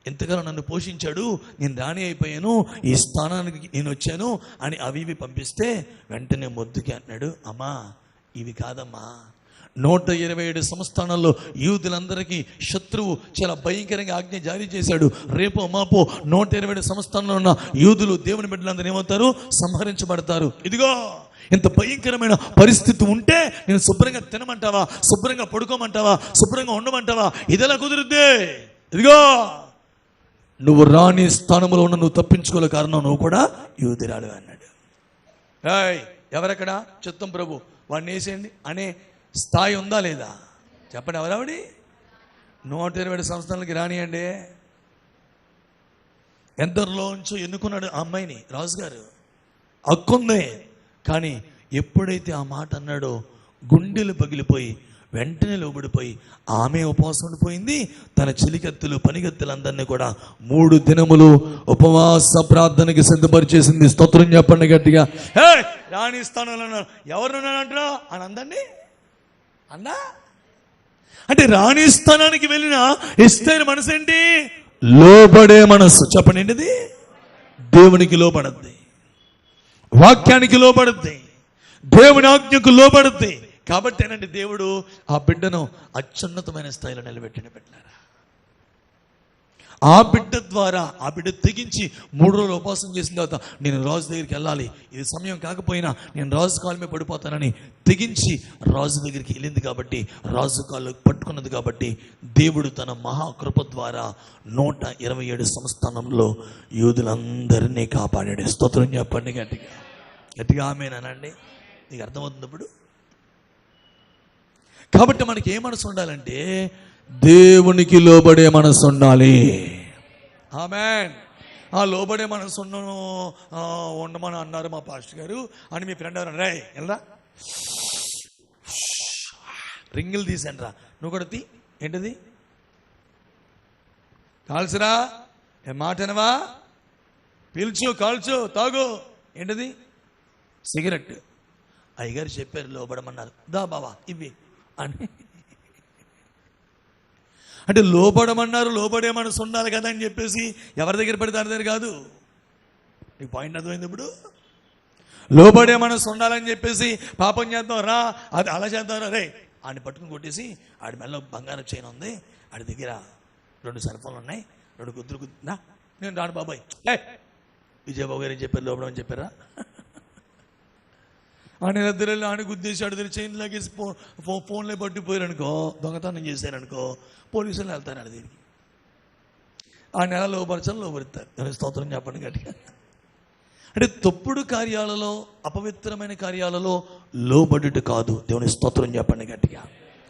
Speaker 2: ఎంతగానో నన్ను పోషించాడు, నేను రాణి అయిపోయాను, ఈ స్థానానికి నేను వచ్చాను అని అవి ఇవి పంపిస్తే వెంటనే మొద్దుకి అన్నాడు, అమ్మా ఇవి కాదమ్మా, 127 సంస్థానాల్లో యూదులందరికీ శత్రువు చాలా భయంకరంగా ఆజ్ఞ జారీ చేశాడు. రేపో మాపో 127 సంస్థానంలో ఉన్న యూదులు దేవుని బిడ్డలందరూ ఏమవుతారు? సంహరించబడతారు. ఇదిగో ఇంత భయంకరమైన పరిస్థితి ఉంటే నేను శుభ్రంగా తినమంటావా, శుభ్రంగా పడుకోమంటావా, శుభ్రంగా ఉండమంటావా? ఇదెలా కుదురుద్దే? ఇదిగో నువ్వు రాణి స్థానంలో ఉన్న నువ్వు తప్పించుకోలే కారణం నువ్వు కూడా యూదురాలు అన్నాడు. ఎవరెక్కడ? చిత్తం ప్రభు, వాడిని వేసేయండి అనే స్థాయి ఉందా లేదా? చెప్పండి. ఎవరావిడి? 127 సంస్థలకి రానియండి. ఎందరిలోంచో ఎన్నుకున్నాడు ఆ అమ్మాయిని రాజుగారు, హక్కుంది. కానీ ఎప్పుడైతే ఆ మాట అన్నాడో గుండెలు పగిలిపోయి వెంటనే లోబడిపోయి ఆమె ఉపవాసం ఉండిపోయింది. తన చెలికత్తులు పనిగత్తులందరినీ కూడా 3 దినములు ఉపవాస ప్రార్థనకి సిద్ధపరిచేసింది. స్తోత్రం చెప్పండి గట్టిగా. రాణి స్థానంలో ఎవరున్నారంటారా అని అందండి అన్నా. అంటే రాణి స్థానానికి వెళ్ళిన ఎస్తేరు మనసు ఏంటి? లోబడే మనసు. చెప్పండి ఏంటిది? దేవునికి లోబడద్ది, వాక్యానికి లోబడద్ది, దేవుని ఆజ్ఞకు లోబడద్ది. కాబట్టేనండి దేవుడు ఆ బిడ్డను అత్యున్నతమైన స్థాయిలో నిలబెట్టిన బిడ్డలారా. ఆ బిడ్డ ద్వారా ఆ బిడ్డ తెగించి 3 రోజులు ఉపవాసం చేసిన తర్వాత నేను రాజు దగ్గరికి వెళ్ళాలి, ఇది సమయం కాకపోయినా నేను రాజు కాలు మీద పడిపోతానని తెగించి రాజు దగ్గరికి వెళ్ళింది. కాబట్టి రాజు కాళ్ళు పట్టుకున్నది. కాబట్టి దేవుడు తన మహాకృప ద్వారా 127 సంస్థానంలో యూదులందరినీ కాపాడాడు. స్తోత్రం చెప్పండి గట్టిగా. గట్టిగా ఆమేనండి. నీకు అర్థమవుతుంది ఇప్పుడు? కాబట్టి మనకి ఏ మనసు ఉండాలంటే దేవునికి లోబడే మనసు ఉండాలి. ఆమేన్. ఆ లోబడే మనసు ఉండమని అన్నారు మా పాస్టర్ గారు అని మీ ఫ్రెండ్ ఎవరు రే ఎలా రింగిల్ తీసాను రా, నువ్వు కూడా తీ. ఏంటిది? కాల్చురా, ఏ మాటనవా, పీల్చు, కాల్చు, తాగు. ఏంటిది? సిగరెట్. అయ్యగారు చెప్పారు లోబడమన్నారు, దా బావా ఇవి అని. అంటే లోబడమన్నారు, లోబడే మనసు ఉండాలి కదా అని చెప్పేసి ఎవరి దగ్గర పడితే దాని దగ్గర కాదు. నీకు పాయింట్ అర్థమైంది ఇప్పుడు? లోబడే మనసు ఉండాలని చెప్పేసి పాపం చేద్దాం రా, అది అలా చేద్దాం రా, రే ఆడిని పట్టుకుని కొట్టేసి ఆడి మెల్ల బంగారం చైన్ ఉంది, ఆడి దగ్గర 2 సెల్ ఫోన్లు ఉన్నాయి, 2 గుద్దులు గుద్దా, నేను రాను బాబాయ్. విజయబాబు గారు ఏం చెప్పారు? లోబడమని చెప్పారా? ఆయన దగ్గర ఆడి గుద్దేసి ఆడి దగ్గర చైన్ లాగేసి ఫోన్లో పట్టిపోయారనుకో, దొంగతనం చేశారనుకో, పోలీసులు వెళ్తారు ఆడి దగ్గరికి. ఆ నెల లోపరచాలి, లోపరుస్తారు. స్తోత్రం చెప్పండి గట్టిగా. అంటే తప్పుడు కార్యాలలో, అపవిత్రమైన కార్యాలలో లోబడుట కాదు. దేవుని స్తోత్రం చెప్పండి గట్టిగా.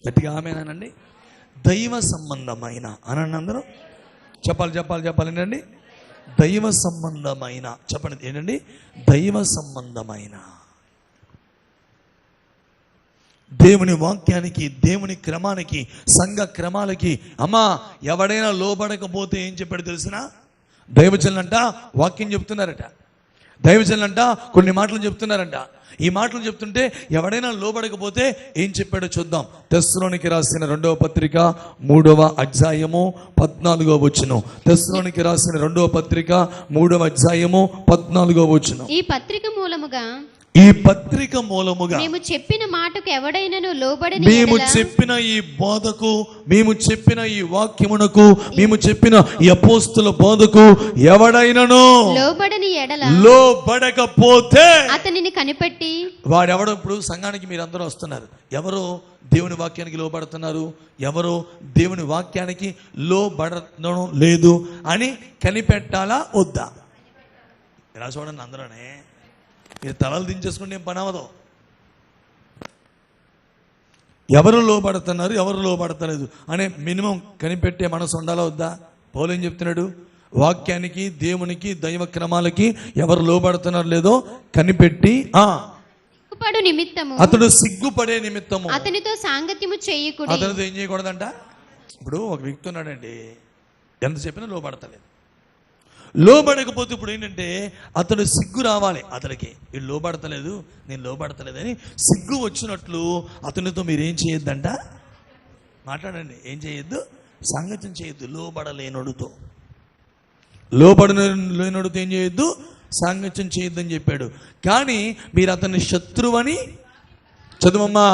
Speaker 2: గట్టిగా ఆమేనండి. దైవ సంబంధమైన అనండి అందరూ. చెప్పాలి ఏంటండి? దైవ సంబంధమైన. చెప్పండి ఏంటండి? దైవ సంబంధమైన. దేవుని వాక్యానికి, దేవుని క్రమానికి, సంఘ క్రమాలకి అమ్మా ఎవడైనా లోబడకపోతే ఏం చెప్పాడు తెలిసిన? దైవజనులంట వాక్యం చెప్తున్నారట, దైవజనులంట కొన్ని మాటలు చెప్తున్నారంట. ఈ మాటలు చెప్తుంటే ఎవడైనా లోబడకపోతే ఏం చెప్పాడో చూద్దాం. తెస్సలోనికి రాసిన 2వ పత్రిక 3వ అధ్యాయము 14వ వచనం. తెస్సలోనికి రాసిన 2వ పత్రిక 3వ అధ్యాయము 14వ వచనం.
Speaker 3: ఈ పత్రిక మూలముగా
Speaker 2: మేము
Speaker 3: చెప్పిన మాటకు ఎవడైనను లోబడని
Speaker 2: మేము చెప్పిన ఈ బోధకు, మేము చెప్పిన ఈ వాక్యమునకు, మేము చెప్పిన ఈ అపోస్తుల బోధకు ఎవడైనను
Speaker 3: లోబడని ఎడల
Speaker 2: లోబడకపోతే
Speaker 3: అతనిని కనిపెట్టి
Speaker 2: వాడెవడో. ఇప్పుడు సంఘానికి మీరందరూ వస్తున్నారు, ఎవరో దేవుని వాక్యానికి లోబడుతున్నారు, ఎవరో దేవుని వాక్యానికి లోబడడం లేదు అని కనిపెట్టాలా వద్దా? ఇలా చూడండి, అందరూనే మీరు తలలు దించేసుకుంటే ఏం పని అవ్వదు. ఎవరు లోబడుతున్నారు, ఎవరు లోబడతలేదు అనే మినిమం కనిపెట్టే మనసు ఉండాలా వద్దా? పౌలు ఏం చెప్తున్నాడు? వాక్యానికి, దేవునికి, దైవ క్రమాలకి ఎవరు లోబడుతున్నారు లేదో కనిపెట్టి అతడు సిగ్గుపడే నిమిత్తము
Speaker 3: అతనితో సాంగత్యము చేయకూడదు.
Speaker 2: అతనితో ఏం చేయకూడదంట? ఇప్పుడు ఒక వ్యక్తి ఉన్నాడండి, ఎంత చెప్పినా లోబడతలేదు. లోబడకపోతే ఇప్పుడు ఏంటంటే అతడు సిగ్గు రావాలి. అతడికి వీడు లోబడతలేదు, నేను లోబడతలేదని సిగ్గు వచ్చినట్లు అతనితో మీరు ఏం చేయొద్దంట? మాట్లాడండి. ఏం చేయొద్దు? సాంగత్యం చేయొద్దు. లోబడలేనొడుతో ఏం చేయొద్దు? సాంగత్యం చేయొద్దని చెప్పాడు. కానీ మీరు అతన్ని శత్రువని చదువమ్మా.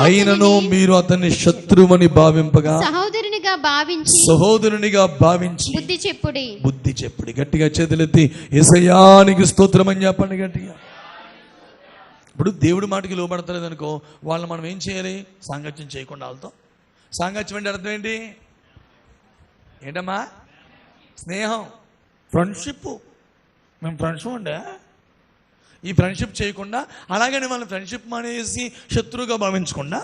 Speaker 2: అయినను మీరు అతన్ని శత్రువని భావింపగా సహోదరునిగా భావించి బుద్ధి చెప్పుడి. గట్టిగా చేతులెత్తి యేసయ్యానికి స్తోత్రం అని చెప్పండి గట్టిగా. ఇప్పుడు దేవుడి మాటకి లోబడతలేదు అనుకో, వాళ్ళని మనం ఏం చేయాలి? సాంగత్యం చేయకుండా వాళ్ళతో. సాంగత్యం అంటే అర్థం ఏంటి? ఏంటమ్మా? స్నేహం, ఫ్రెండ్షిప్. మేము ఫ్రెండ్షిప్ ఉండే ఈ ఫ్రెండ్షిప్ చేయకుండా, అలాగని వాళ్ళని ఫ్రెండ్షిప్ మానేసి శత్రువుగా భావించకుండా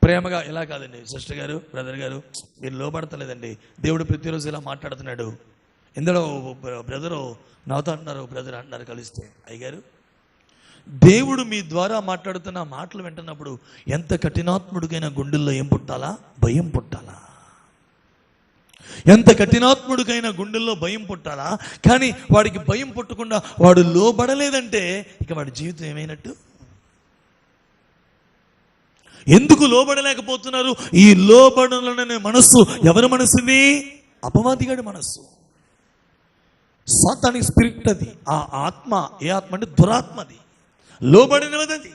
Speaker 2: ప్రేమగా, ఇలా కాదండి సిస్టర్ గారు, బ్రదర్ గారు మీరు లోబడతలేదండి, దేవుడు ప్రతిరోజు ఇలా మాట్లాడుతున్నాడు. ఇందులో బ్రదరు నాతో అంటున్నారు, బ్రదర్ అంటున్నారు కలిస్తే, అయ్యగారు దేవుడు మీ ద్వారా మాట్లాడుతున్న మాటలు వింటున్నప్పుడు ఎంత కఠినాత్ముడికైనా గుండెల్లో ఏం పుట్టాలా? భయం పుట్టాలా? ఎంత కఠినాత్ముడికైనా గుండెల్లో భయం పుట్టాలా? కానీ వాడికి భయం పుట్టకుండా వాడు లోబడలేదంటే ఇక వాడి జీవితం ఏమైనట్టు? ఎందుకు లోబడలేకపోతున్నారు? ఈ లోబడలనే మనస్సు ఎవరి మనసుది? అపవాదిగాడి మనస్సు, సాతానిక్ స్పిరిట్ అది. ఆ ఆత్మ, ఏ ఆత్మ అంటే దురాత్మది, లోబడినది.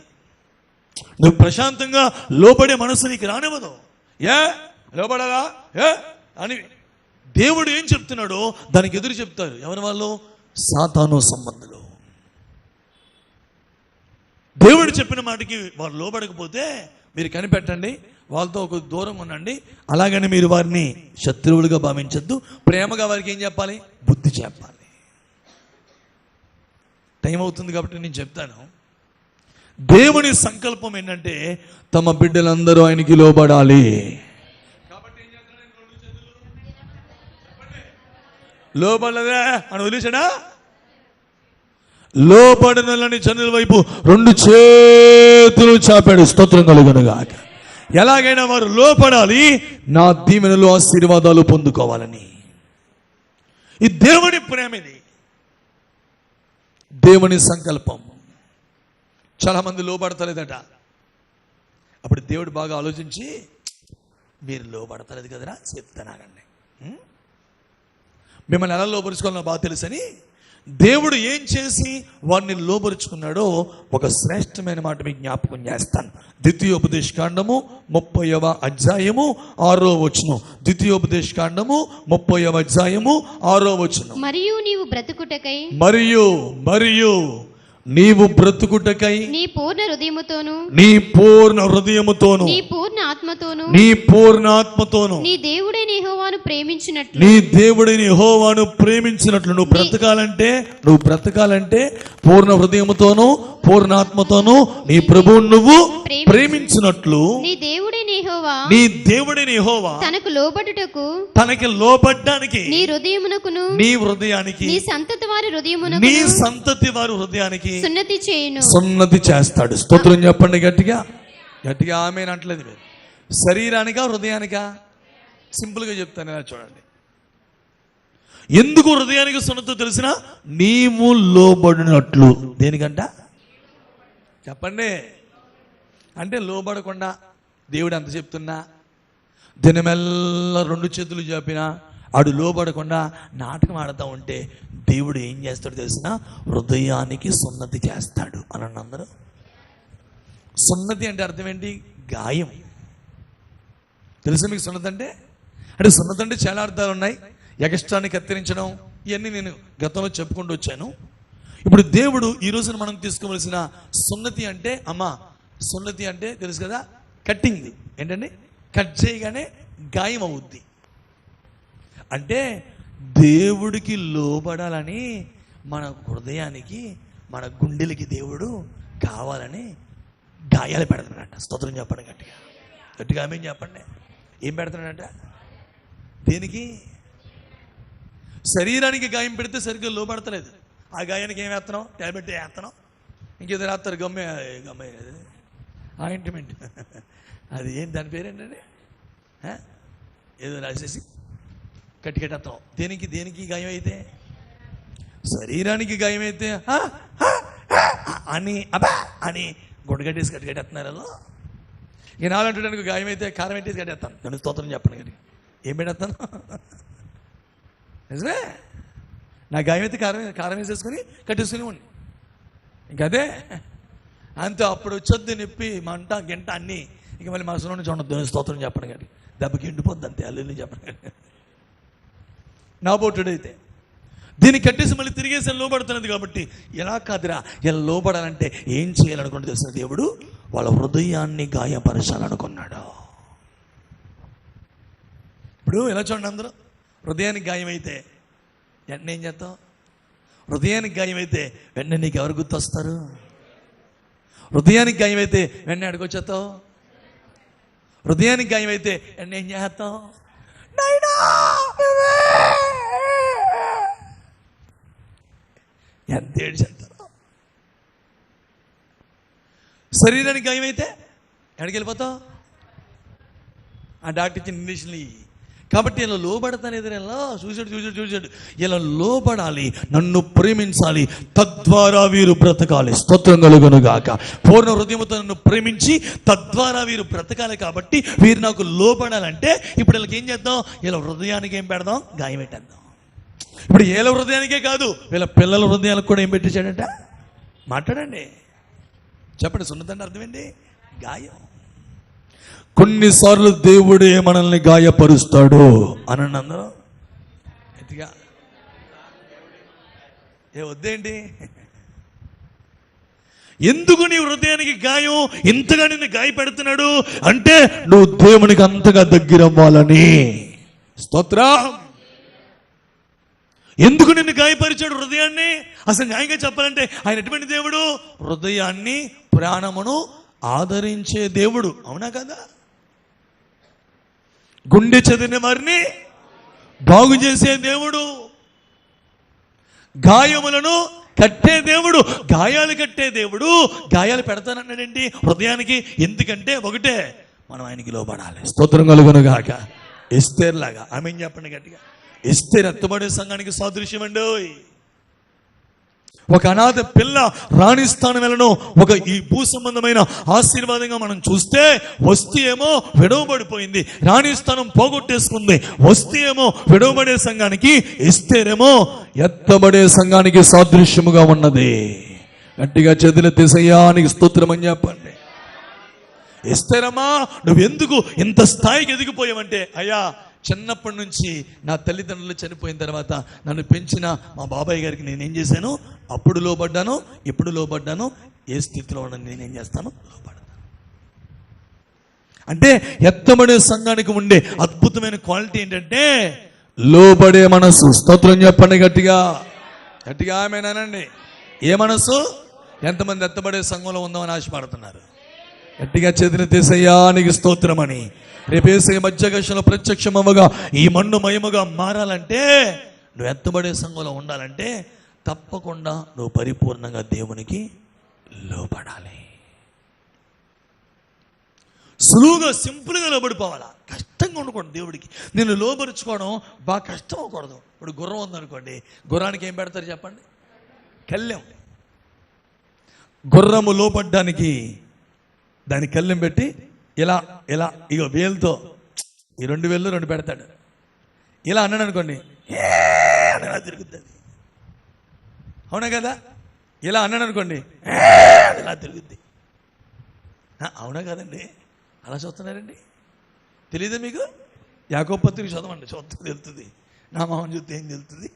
Speaker 2: నువ్వు ప్రశాంతంగా లోబడే మనసు నీకు రానివ్వదు. లోబడగా అని దేవుడు ఏం చెప్తున్నాడో దానికి ఎదురు చెప్తారు. ఎవరి వాళ్ళు? సాతాను సంబంధులు. దేవుడు చెప్పిన మాటకి వారు లోబడకపోతే మీరు కనిపెట్టండి, వాళ్ళతో ఒక దూరం ఉండండి. అలాగని మీరు వారిని శత్రువులుగా భావించద్దు. ప్రేమగా వారికి ఏం చెప్పాలి? బుద్ధి చెప్పాలి. టైం అవుతుంది కాబట్టి నేను చెప్తాను. దేవుని సంకల్పం ఏంటంటే తమ బిడ్డలందరూ ఆయనకి లోబడాలి. లోబడలేదా అని వదిలేశాడా? లోబడినని జనుల వైపు 2 చేతులు చాపాడు. స్తోత్రం కలుగునుగాక. ఎలాగైనా వారు లోపడాలి, నా దీవెనలు ఆశీర్వాదాలు పొందుకోవాలని. ఈ దేవుని ప్రేమ, ఇది దేవుని సంకల్పం. చాలా మంది లోబడతలేదట. అప్పుడు దేవుడు బాగా ఆలోచించి, మీరు లోబడతలేదు కదరా, చెప్తానాగండి, మిమ్మల్ని ఎలా లోపరుచుకోవాలో బాగా తెలుసని దేవుడు ఏం చేసి వారిని లోపరుచుకున్నాడో ఒక శ్రేష్టమైన మాట మీకు జ్ఞాపకం చేస్తాను. ద్వితీయోపదేశకాండము 30వ అధ్యాయము 6వ వచనం. ద్వితీయోపదేశకాండము 30వ అధ్యాయము 6వ వచనం.
Speaker 3: మరియు నీవు బ్రతుకుటకై
Speaker 2: నీవు బ్రతుకుటకై
Speaker 3: నీ పూర్ణ హృదయముతోను
Speaker 2: నీ పూర్ణ హృదయముతోను
Speaker 3: నీ పూర్ణ ఆత్మతోను
Speaker 2: నీ పూర్ణ ఆత్మతోను
Speaker 3: నీ దేవుడైన యెహోవాను ప్రేమించినట్లు
Speaker 2: నువ్వు బ్రతకాలంటే పూర్ణ హృదయముతోను పూర్ణ ఆత్మతోను నీ ప్రభువును నువ్వు ప్రేమించినట్లు
Speaker 3: నీ దేవుడైన
Speaker 2: యెహోవా
Speaker 3: తనకు లోబడుటకు
Speaker 2: తనకి లోబడ్డానికి
Speaker 3: నీ హృదయమునకును
Speaker 2: నీ హృదయానికి
Speaker 3: నీ సంతతి వారి హృదయానికి
Speaker 2: సున్నతి చేస్తాడు. స్తోత్రం చెప్పండి గట్టిగా. ఆమె అంటలేదు. మీరు శరీరానికా హృదయానికా? సింపుల్గా చెప్తాను, చూడండి.
Speaker 1: ఎందుకు హృదయానికి సున్నతి తెలిసిన? నీవు లోబడినట్లు. దేనికంట చెప్పండి? అంటే లోబడకుండా దేవుడు ఎంత చెప్తున్నా, దినమెల్ల 2 చేతులు చాపినా ఆడు లోబడకుండా నాటకం ఆడుతూ ఉంటే దేవుడు ఏం చేస్తాడు తెలిసిన? హృదయానికి సున్నతి చేస్తాడు. అనండి అందరూ. సున్నతి అంటే అర్థం ఏంటి? గాయం. తెలుసా మీకు సున్నతి అంటే? అంటే సున్నతి అంటే చాలా అర్థాలు ఉన్నాయి. ఎగస్ట్రాన్ని కత్తిరించడం, ఇవన్నీ నేను గతంలో చెప్పుకుంటూ వచ్చాను. ఇప్పుడు దేవుడు ఈ రోజున మనం తీసుకోవలసిన సున్నతి అంటే, అమ్మా సున్నతి అంటే తెలుసు కదా, కట్టింగ్. ఏంటండి? కట్ చేయగానే గాయం అవుద్ది. అంటే దేవుడికి లోబడాలని మన హృదయానికి, మన గుండెలకి దేవుడు కావాలని గాయాలు పెడుతున్నాడంట. స్తోత్రం చెప్పండి గట్టిగా. గట్టిగా ఆమె చెప్పండి. ఏం పెడుతున్నాడంట? దేనికి? శరీరానికి గాయం పెడితే సరిగ్గా లోబడతలేదు. ఆ గాయానికి ఏం వేస్తున్నాం? ట్యాబ్లెట్ వేస్తున్నాం, ఇంకేదో రాస్తారు, గమ్మే ఆయింట్మెంట్. అది ఏంటి? దాని పేరేంటండి? ఏదో రాసేసి కట్టికట్టేస్తాం. దేనికి? దేనికి గాయం అయితే? శరీరానికి గాయం అయితే అని అబ్బా అని గుడ్డగట్టేసి కట్టికట్టేస్తున్నారు. ఇక నాలంటాడానికి గాయం అయితే కారం పెట్టేసి కట్టేస్తాను. నన్ను స్తోత్రం చెప్పండి. కానీ ఏం పెట్టేస్తాను? నిజమే. నా గాయం అయితే కారం వేసేసుకొని కట్టేసుకుని ఉండి ఇంకా అదే అంతే. అప్పుడు వచ్చొద్దు నొప్పి, మంట, గంట అన్నీ. ఇక మళ్ళీ మనసులో నుంచి ఉండదు. స్తోత్రం చెప్పండి. కానీ దెబ్బకి ఎండిపోద్ది అంతే. అల్లు చెప్పండి. నా బోటుడైతే దీన్ని కట్టేసి మళ్ళీ తిరిగేసి లోబడుతున్నది. కాబట్టి ఎలా కాదురా, ఇలా లోబడాలంటే ఏం చేయాలనుకుంటే తెలిసిన దేవుడు వాళ్ళ హృదయాన్ని గాయపరచాలనుకున్నాడు. ఇప్పుడు ఎలా చూడండి అందరూ, హృదయానికి గాయమైతే వెంటనే ఏం చేస్తావు? హృదయానికి గాయమైతే వెంటనే నీకు ఎవరు గుర్తొస్తారు? హృదయానికి గాయమైతే వెంటనే అడుగొచ్చేస్తావు. హృదయానికి గాయమైతే వెంటనే ఏం చేస్తావు? ఎంత ఏడ్చేస్తావు. శరీరానికి గాయమైతే ఎక్కడికి వెళ్ళిపోతావు? ఆ డాక్టర్ ఇచ్చిన ఇంగ్లీష్ని. కాబట్టి ఇలా లోబడతానేది, ఇలా చూసాడు ఇలా లోబడాలి, నన్ను ప్రేమించాలి, తద్వారా వీరు బ్రతకాలి. స్తోత్రం కలుగును గాక. పూర్ణ హృదయంతో నన్ను ప్రేమించి తద్వారా వీరు బ్రతకాలి. కాబట్టి వీరు నాకు లోబడాలంటే ఇప్పుడు వీళ్ళకి ఏం చేద్దాం? ఇలా హృదయానికి ఏం పెడదాం? గాయం పెట్టేద్దాం. ఇప్పుడు వీళ్ళ హృదయానికే కాదు, వీళ్ళ పిల్లల హృదయాలకు కూడా ఏం పెట్టేశాడంట? మాట్లాడండి, చెప్పండి. సున్నతంటే అర్థం ఏంటి? గాయం. కొన్నిసార్లు దేవుడే మనల్ని గాయపరుస్తాడు. అనండి అందరూ గట్టిగా. వద్దేంటి? ఎందుకు నీ హృదయానికి గాయం ఇంతగా నిన్ను గాయపెడుతున్నాడు అంటే నువ్వు దేవునికి అంతగా దగ్గర అవ్వాలని. స్తోత్రం. ఎందుకు నిన్ను గాయపరిచాడు హృదయాన్ని? అసలు న్యాయంగా చెప్పాలంటే ఆయన ఎటువంటి దేవుడు? హృదయాన్ని, ప్రాణమును ఆదరించే దేవుడు. అవునా కదా? గుండె చెదిరిన వారిని బాగు చేసే దేవుడు, గాయములను కట్టే దేవుడు, గాయాలు కట్టే దేవుడు. గాయాలు పెడతానన్నాడండి హృదయానికి. ఎందుకంటే ఒకటే, మనం ఆయనకి లోబడాలి. స్తోత్రం కలుగును గాక. ఎస్తేర్ లాగా. ఆమె చెప్పండి గట్టిగా. ఎస్తేర్ ఎత్తబడే సంఘానికి సాదృశ్యం అండి. ఒక అనాథ పిల్ల రాణి స్థానంలో ఒక ఈ భూ సంబంధమైన ఆశీర్వాదంగా మనం చూస్తే, వస్తీ ఏమో విడవబడిపోయింది, రాణి స్థానం పోగొట్టేసుకుంది. వస్తీ ఏమో విడవబడే సంఘానికి, ఎస్తేరేమో ఎత్తబడే సంఘానికి సాదృశ్యముగా ఉన్నది. గట్టిగా చేతులెత్తి యేసయ్యానికి స్తోత్రం అని చెప్పండి. ఎస్తేరమ్మా, నువ్వెందుకు ఇంత స్థాయికి ఎదిగిపోయావంటే, అయ్యా చిన్నప్పటి నుంచి నా తల్లిదండ్రులు చనిపోయిన తర్వాత నన్ను పెంచిన మా బాబాయ్ గారికి నేనేం చేశాను? అప్పుడు లోబడ్డాను, ఇప్పుడు లోబడ్డాను. ఏ స్థితిలో ఉన్నాను నేనేం చేస్తాను? లోబడతాను. అంటే ఎత్తబడే సంఘానికి ఉండే అద్భుతమైన క్వాలిటీ ఏంటంటే లోబడే మనసు. స్తోత్రం చెప్పండి గట్టిగా. గట్టిగా ఆమేనండి. ఏ మనసు? ఎంతమంది ఎత్తబడే సంఘంలో ఉందామని ఆశపడుతున్నారు? గట్టిగా చేతులెత్తి యేసయ్యానికి స్తోత్రం అని. రేపు యేసయ్య మధ్యాకాశంలో ప్రత్యక్షమవగా ఈ మన్ను మయముగా మారాలంటే, నువ్వు ఎత్తబడే సంఘంలో ఉండాలంటే తప్పకుండా నువ్వు పరిపూర్ణంగా దేవునికి లోబడాలి. సులువుగా, సింపుల్గా లోబడిపోవాలా. కష్టంగా ఉండకూడదు. దేవుడికి నేను లోబరుచుకోవడం బాగా కష్టం అవ్వకూడదు.
Speaker 2: ఇప్పుడు గుర్రం ఉందనుకోండి, గుర్రానికి ఏం పెడతారు చెప్పండి? కళ్ళెం. గుర్రము లోపడ్డానికి దాని కళ్ళెం పెట్టి ఇలా ఇలా ఇగో వేలుతో ఈ 2 వేళ్ళు 2 పెడతాడు. ఇలా అన్నాడు అనుకోండి, అలా తిరుగుతుంది. అవునా కదా? ఇలా అన్నాడు అనుకోండి, ఇలా తిరుగుద్ది. అవునా కదండి? అలా చూస్తున్నారండి, తెలీదా మీకు? యాకోబు పత్రిక చదవండి, చూస్తే తెలుస్తుంది. నా మామని చూస్తే ఏం తెలుస్తుంది?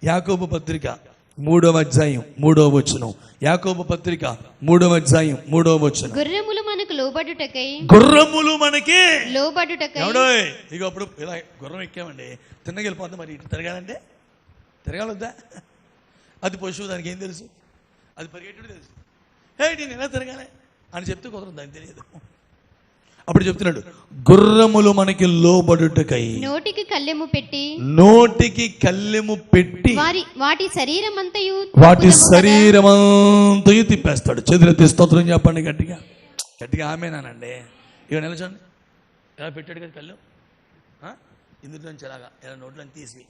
Speaker 2: యాకోబు పత్రిక 3వ అధ్యాయం 3వ వచనం. యాకోబు పత్రిక 3వ అధ్యాయం 3వ వచనం.
Speaker 3: గుర్రములు మనకు లోబడుటకై,
Speaker 2: గుర్రములు మనకి
Speaker 3: లోబడుటకై.
Speaker 2: ఎవడో ఇక అప్పుడు ఇలా గుర్రం ఎక్కామండి, తిన్నగా వెళ్ళిపోతుంది. మరి ఇటు తిరగాలంటే తిరగాలొద్దా? అది పశువు, దానికి ఏం తెలుసు? అది పరిగెట్టుడు తెలుసు. నేను ఎలా తిరగాలి అని చెప్తే కుదరదు, దానికి తెలియదు. అప్పుడు చెప్తున్నాడు, గుర్రములు మనకి లోబడుటకై
Speaker 3: నోటికి కళ్ళెము పెట్టి,
Speaker 2: నోటికి కళ్ళెము పెట్టి
Speaker 3: వాటి శరీరమంతయు
Speaker 2: తిప్పేస్తాడు. చేతులెత్తి స్తోత్రం చెప్పండి గట్టిగా గట్టిగా. ఆమేనానండి. ఇక నిలచండి. ఎలా పెట్టాడు కదా కళ్ళు, ఇందులోంచి ఎలాగా ఇలా నోట్లోంచి తీసి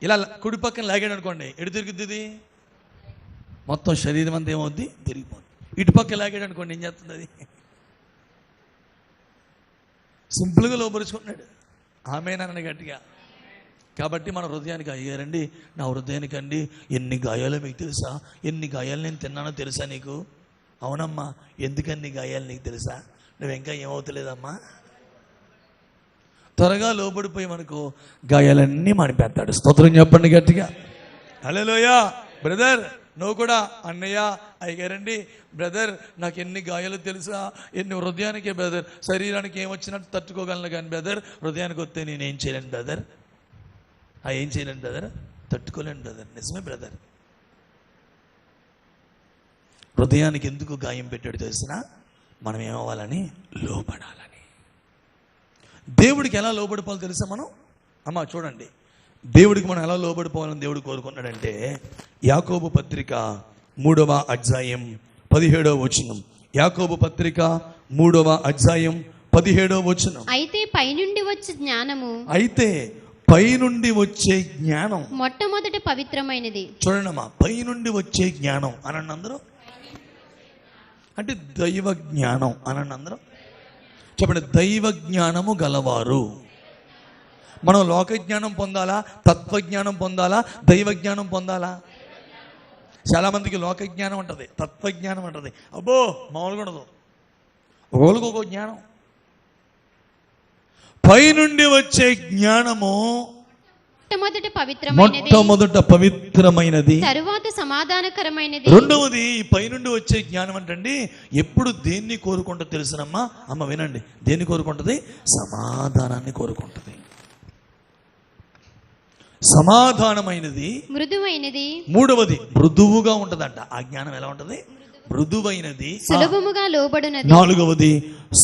Speaker 2: ఇలా కుడి పక్కన లాగాడు అనుకోండి, ఎటు తిరుగుద్ది? ఇది మొత్తం శరీరం అంతా ఏమవుద్ది? తిరిగిపోద్ది. ఇటు పక్క లాగాడు అనుకోండి, ఏం చేస్తుంది? అది సింపుల్గా లోపరుచుకుంటున్నాడు. ఆమేనని గట్టిగా. కాబట్టి మన హృదయానికి అయ్యారండి, నా హృదయానికి అండి ఎన్ని గాయాలు మీకు తెలుసా? ఎన్ని గాయాలు నేను తిన్నానో తెలుసా నీకు? అవునమ్మా. ఎందుకన్ని గాయాలు నీకు తెలుసా? నువ్వు ఇంకా ఏమవుతలేదమ్మా? త్వరగా లోబడిపోయి మనకు గాయాలన్నీ మానిపెడతాడు. స్తోత్రం చెప్పండి గట్టిగా. హల్లెలూయా. బ్రదర్ నువ్వు కూడా అన్నయ్య అయ్యారండి, బ్రదర్ నాకు ఎన్ని గాయాలు తెలుసా? ఎన్ని హృదయానికి బ్రదర్, శరీరానికి ఏమొచ్చినట్టు తట్టుకోగలను కానీ బ్రదర్, హృదయానికి వస్తే నేనేం చేయలేను బ్రదర్. ఏం చేయలేను బ్రదర్, తట్టుకోలేను బ్రదర్. నిజమే బ్రదర్. హృదయానికి ఎందుకు గాయం పెట్టాడు తెలిసినా? మనం ఏమవ్వాలని? లోబడాలని. దేవుడికి ఎలా లోబడిపోవాలో తెలుసా మనం? అమ్మా చూడండి, దేవుడికి మనం ఎలా లోబడిపోవాలని దేవుడు కోరుకున్నాడంటే, యాకోబు పత్రిక 3వ అధ్యాయం 17వ వచనం. యాకోబు పత్రిక 3వ అధ్యాయం 17వ వచనం.
Speaker 3: అయితే పైనుండి వచ్చే జ్ఞానం మొట్టమొదట పవిత్రమైనది.
Speaker 2: చూడండమ్మా, పైనుండి వచ్చే జ్ఞానం అనండి అందరూ. అంటే దైవ జ్ఞానం అనండి అందరూ. చెప్పండి, దైవ జ్ఞానము గలవారు. మనం లోక జ్ఞానం పొందాలా, తత్వజ్ఞానం పొందాలా, దైవ జ్ఞానం పొందాలా? చాలా మందికి లోక జ్ఞానం ఉంటుంది, తత్వజ్ఞానం ఉంటుంది. అబ్బో మామూలుగా ఉండదు. ఒకరికి ఒక జ్ఞానం. పైనుండి వచ్చే జ్ఞానము మొట్టమొదట పవిత్రమైనది,
Speaker 3: తరువాత సమాధానకరమైనది.
Speaker 2: రెండవది ఈ పైనుండి వచ్చే జ్ఞానం అంటండి ఎప్పుడు దేన్ని కోరుకుంటూ తెలుసునమ్మా? అమ్మ వినండి, దేన్ని కోరుకుంటుంది? సమాధానాన్ని కోరుకుంటుంది. సమాధానమైనది,
Speaker 3: మృదువైనది.
Speaker 2: మూడవది మృదువుగా ఉంటదంట. ఆ జ్ఞానం ఎలా ఉంటది? మృదువైనది,
Speaker 3: సులభముగా లోబడునది.
Speaker 2: నాలుగవది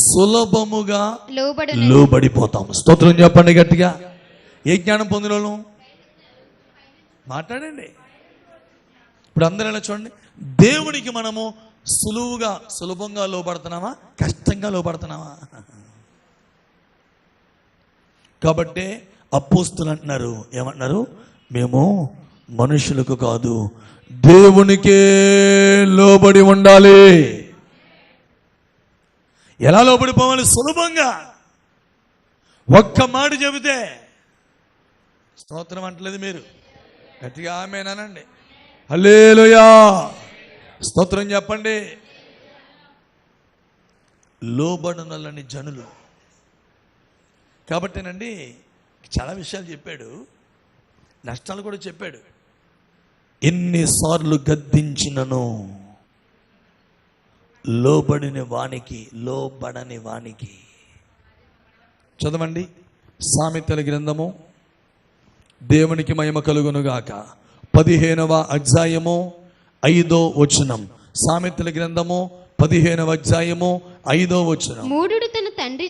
Speaker 2: సులభముగా
Speaker 3: లోబడునది.
Speaker 2: లోబడిపోతాం. స్తోత్రం చెప్పండి గట్టిగా. ఏ జ్ఞానం పొందిన వాళ్ళు మాట్లాడండి. ఇప్పుడు అందరూ ఎలా చూడండి, దేవునికి మనము సులభంగా లోబడుతున్నామా, కష్టంగా లోబడుతున్నామా? కాబట్టి అపోస్తులు అంటున్నారు, ఏమంటున్నారు? మేము మనుషులకు కాదు దేవునికే లోబడి ఉండాలి. ఎలా లోబడిపోవాలి? సులభంగా. ఒక్క మాట చెబితే స్తోత్రం అంటలేదు మీరు, గట్టిగా ఆమేనండి. హల్లెలూయా. స్తోత్రం చెప్పండి. లోబడనలని జనులు. కాబట్టేనండి చాలా విషయాలు చెప్పాడు, నష్టాలు కూడా చెప్పాడు. ఎన్నిసార్లు గద్దించినను లోబడని వానికి. చదవండి సామెతల గ్రంథము, దేవునికి మహిమ కలుగునుగాక, 15వ అధ్యాయము 5వ వచనం. సామెతల గ్రంథము 15వ అధ్యాయము 5వ వచనం.
Speaker 3: మూఢుడు తన తండ్రి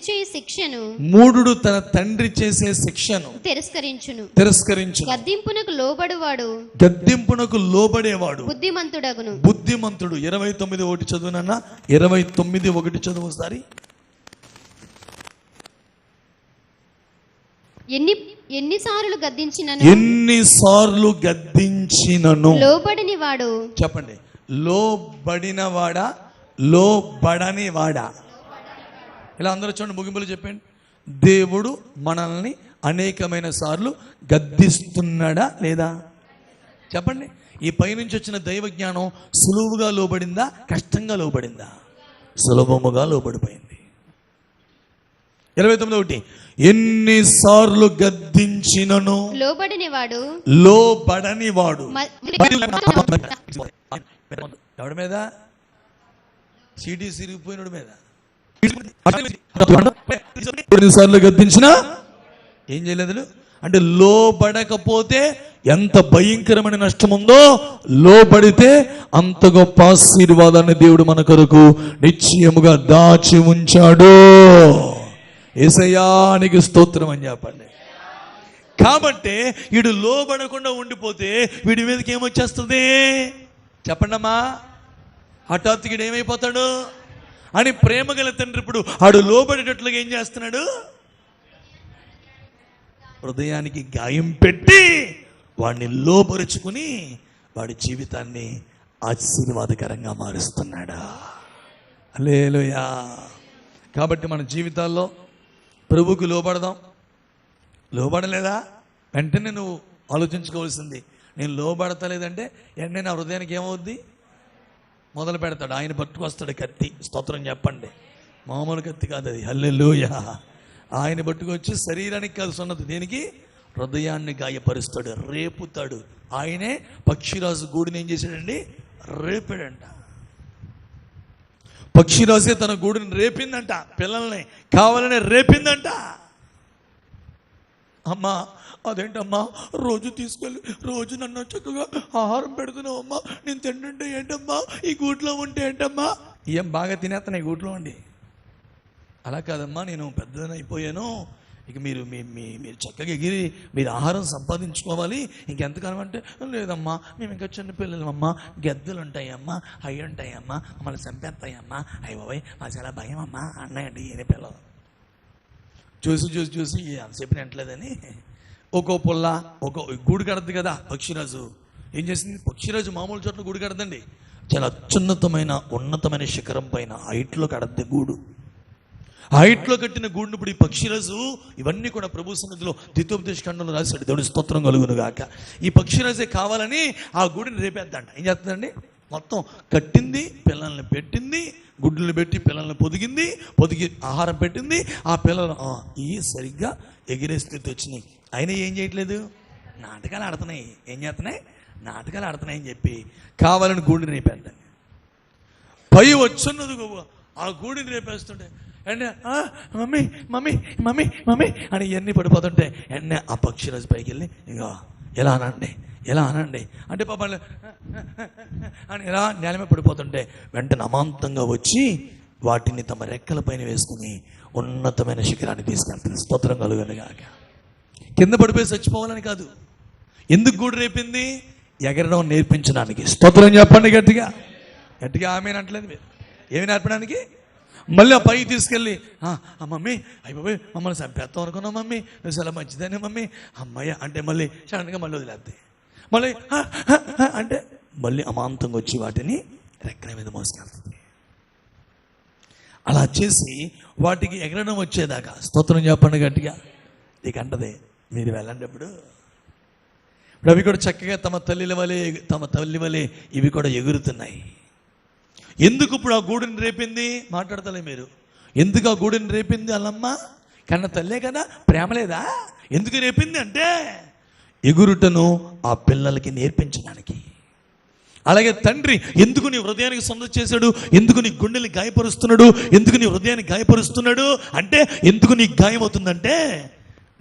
Speaker 3: చేసే శిక్షను తిరస్కరించును. గద్దింపునకు లోబడేవాడు బుద్ధిమంతుడు. 29:1 చదువునన్నా, 29:1 చదువు ఒకసారి. ఎన్నిసార్లు
Speaker 1: గద్దించినను
Speaker 3: లోబడని వాడు.
Speaker 1: చెప్పండి, లోబడినవాడా లోబడనివాడా? ఇలా అందరూ చూడండి, ముగింపులు చెప్పండి. దేవుడు మనల్ని అనేకమైన సార్లు గద్దిస్తున్నాడా లేదా? చెప్పండి. ఈ పైనుంచి వచ్చిన దైవ జ్ఞానం సులువుగా లోబడిందా, కష్టంగా లోబడిందా? సులభముగా లోబడిపోయింది. 29 ఎన్నిసార్లు గద్దించినను
Speaker 3: లోబడనివాడు
Speaker 1: ఎవడి మీద? సిటీ సిరిగిపోయినోడి మీద. ఎన్నిసార్లు గద్దించినా ఏం చేయలేదు అంటే, లోబడకపోతే ఎంత భయంకరమైన నష్టం ఉందో, లోబడితే అంత గొప్ప ఆశీర్వాదాన్ని దేవుడు మన కొరకు నిశ్చయముగా దాచి ఉంచాడు. యేసయ్యానికి స్తోత్రం అని చెప్పండి. కాబట్టి వీడు లోబడకుండా ఉండిపోతే వీడి మీదకి ఏమొచ్చేస్తుంది చెప్పండమ్మా? హఠాత్తుగా ఏమైపోతాడు అని ప్రేమ గల తండ్రి ఇప్పుడు ఆడు లోబడేటట్లుగా ఏం చేస్తున్నాడు? హృదయానికి గాయం పెట్టి వాడిని లోపరుచుకుని వాడి జీవితాన్ని ఆశీర్వాదకరంగా మారుస్తున్నాడా? హల్లెలూయా. కాబట్టి మన జీవితాల్లో ప్రభువుకి లోబడదాం. లోబడలేదా వెంటనే నువ్వు ఆలోచించుకోవాల్సింది, నేను లోబడతలేదంటే వెంటనే నా హృదయానికి ఏమవుద్ది? మొదలు పెడతాడు, ఆయన పట్టుకొస్తాడు కత్తి. స్తోత్రం చెప్పండి. మామూలు కత్తి కాదు అది. హల్లెలూయా. ఆయన పట్టుకొచ్చి శరీరానికి కాదు సున్నతి, దేనికి? హృదయాన్ని గాయపరుస్తాడు, రేపుతాడు. ఆయనే పక్షిరాజు గూడిని ఏం చేశాడండి? రేపాడంట. పక్షిరాజే తన గూడిని రేపిందంట, పిల్లల్ని కావాలనే రేపిందంట. అమ్మా అదేంటమ్మా రోజు తీసుకెళ్ళి రోజు నన్ను చక్కగా ఆహారం పెడుతున్నావు అమ్మా, నేను తింటుంటే ఏంటమ్మా, ఈ గూట్లో ఉంటే ఏంటమ్మా? ఏం బాగా తినేస్తాను ఈ గూట్లో ఉండి. అలా కాదమ్మా, నేను పెద్దనైపోయాను, ఇక మీరు మీరు చక్కగా ఎగిరి మీరు ఆహారం సంపాదించుకోవాలి, ఇంకెంతకాలం అంటే, లేదమ్మా మేము ఇంకా చిన్న పిల్లలమ్మా, గెద్దలు ఉంటాయమ్మా, అవి ఉంటాయమ్మా, మమ్మల్ని చంపేస్తాయమ్మా, అయ్యి బాబాయ్ మా చాలా భయం అమ్మా అన్నాయండి ఏనే పిల్లలు. చూసి అంతసేపు తింటలేదని ఒక్కో పుల్ల ఒక్కో గూడు కడద్దు కదా. పక్షిరాజు ఏం చేసింది? పక్షిరాజు మామూలు చోట్ల గూడు కడదండి, చాలా ఉన్నతమైన శిఖరం పైన హైట్లో కడద్ది గూడు. హైట్లో కట్టిన గూడును ఇప్పుడు ఈ పక్షిరాజు, ఇవన్నీ కూడా ప్రభు సన్నిధిలో ద్వితోపదేశ ఖండంలో రాశాడు. దేవుడి స్తోత్రం కలుగును గాక. ఈ పక్షిరాజే కావాలని ఆ గూడిని రేపేద్దంట. ఏం చేస్తుందండి? మొత్తం కట్టింది, పిల్లల్ని పెట్టింది, గుడ్లు పెట్టి పిల్లల్ని పొదిగి ఆహారం పెట్టింది. ఆ పిల్లలు ఈ సరిగ్గా ఎగిరే స్థితి వచ్చినాయి. అయినా ఏం చేయట్లేదు, నాటకాలు ఆడుతున్నాయి. ఏం చేస్తున్నాయి? నాటకాలు ఆడుతున్నాయి అని చెప్పి కావాలని గూడిని రేపేద్దాం. పై వచ్చున్నది ఆ గూడిని రేపేస్తుంటే and mummy mummy mummy mummy అని ఇవన్నీ పడిపోతుంటే ఎన్నే ఆ పక్షిరాజు పైకి వెళ్ళి ఇంకా ఎలా అనండి అంటే పాప అని ఎలా నేల మీద పడిపోతుంటే వెంటనే అమాంతంగా వచ్చి వాటిని తమ రెక్కల పైన వేసుకుని ఉన్నతమైన శిఖరాన్ని తీసుకెళ్తుంది. స్తోత్రం కలుగునుగాక. కింద పడిపోయి చచ్చిపోవాలని కాదు. ఎందుకు గూడు రేపింది? ఎగరడం నేర్పించడానికి. స్తోత్రం చెప్పండి గట్టిగా ఆమె అనట్లేదు మీరు. ఏమి నేర్పడానికి? మళ్ళీ ఆ పైకి తీసుకెళ్ళి మమ్మీ అయిపోయి మమ్మల్ని చంపేస్తాం అనుకున్నాం మమ్మీ, చాలా మంచిదనే మమ్మీ, అమ్మాయి అంటే మళ్ళీ సడన్గా మళ్ళీ వదిలేద్దాయి. మళ్ళీ అంటే మళ్ళీ అమాంతంగా వచ్చి వాటిని రెక్కల మీద మోసుకెళ్తుంది. అలా చేసి వాటికి ఎగరడం వచ్చేదాకా స్తోత్రం చెప్పండి గట్టిగా. నీకు అంటదే మీరు వెళ్ళండి. ఇప్పుడు అవి కూడా చక్కగా తమ తల్లి వలె ఇవి కూడా ఎగురుతున్నాయి. ఎందుకు ఇప్పుడు ఆ గూడుని రేపింది? మాట్లాడతలే మీరు. ఎందుకు ఆ గూడుని రేపింది? వాళ్ళమ్మ కన్న తల్లే కదా, ప్రేమ లేదా? ఎందుకు రేపింది అంటే ఎగురుటను ఆ పిల్లలకి నేర్పించడానికి. అలాగే తండ్రి ఎందుకు నీ హృదయానికి సంద చేశాడు? ఎందుకు నీ గుండెని గాయపరుస్తున్నాడు? ఎందుకు నీ హృదయాన్ని గాయపరుస్తున్నాడు అంటే, ఎందుకు నీకు గాయమవుతుందంటే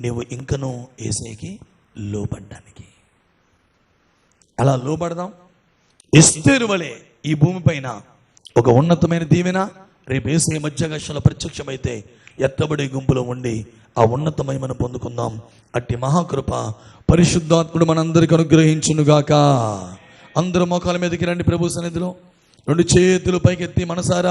Speaker 1: నువ్వు ఇంకనూ యేసయ్యకి లోబడ్డానికి. అలా లోబడదాం. ఎస్తేరు వలె ఈ భూమిపైన ఒక ఉన్నతమైన దీవెన రేపు యేసయ్య మధ్యాకాశంలో ప్రత్యక్షమైతే ఎత్తబడే గుంపులో ఉండి ఆ ఉన్నతమయమను పొందుకుందాం. అట్టి మహాకృప పరిశుద్ధాత్ముడు మనందరికీ అనుగ్రహించునుగాక. అందరూ మోకాల మీదకి రండి. ప్రభు సన్నిధిలో 2 చేతులు పైకెత్తి మనసారా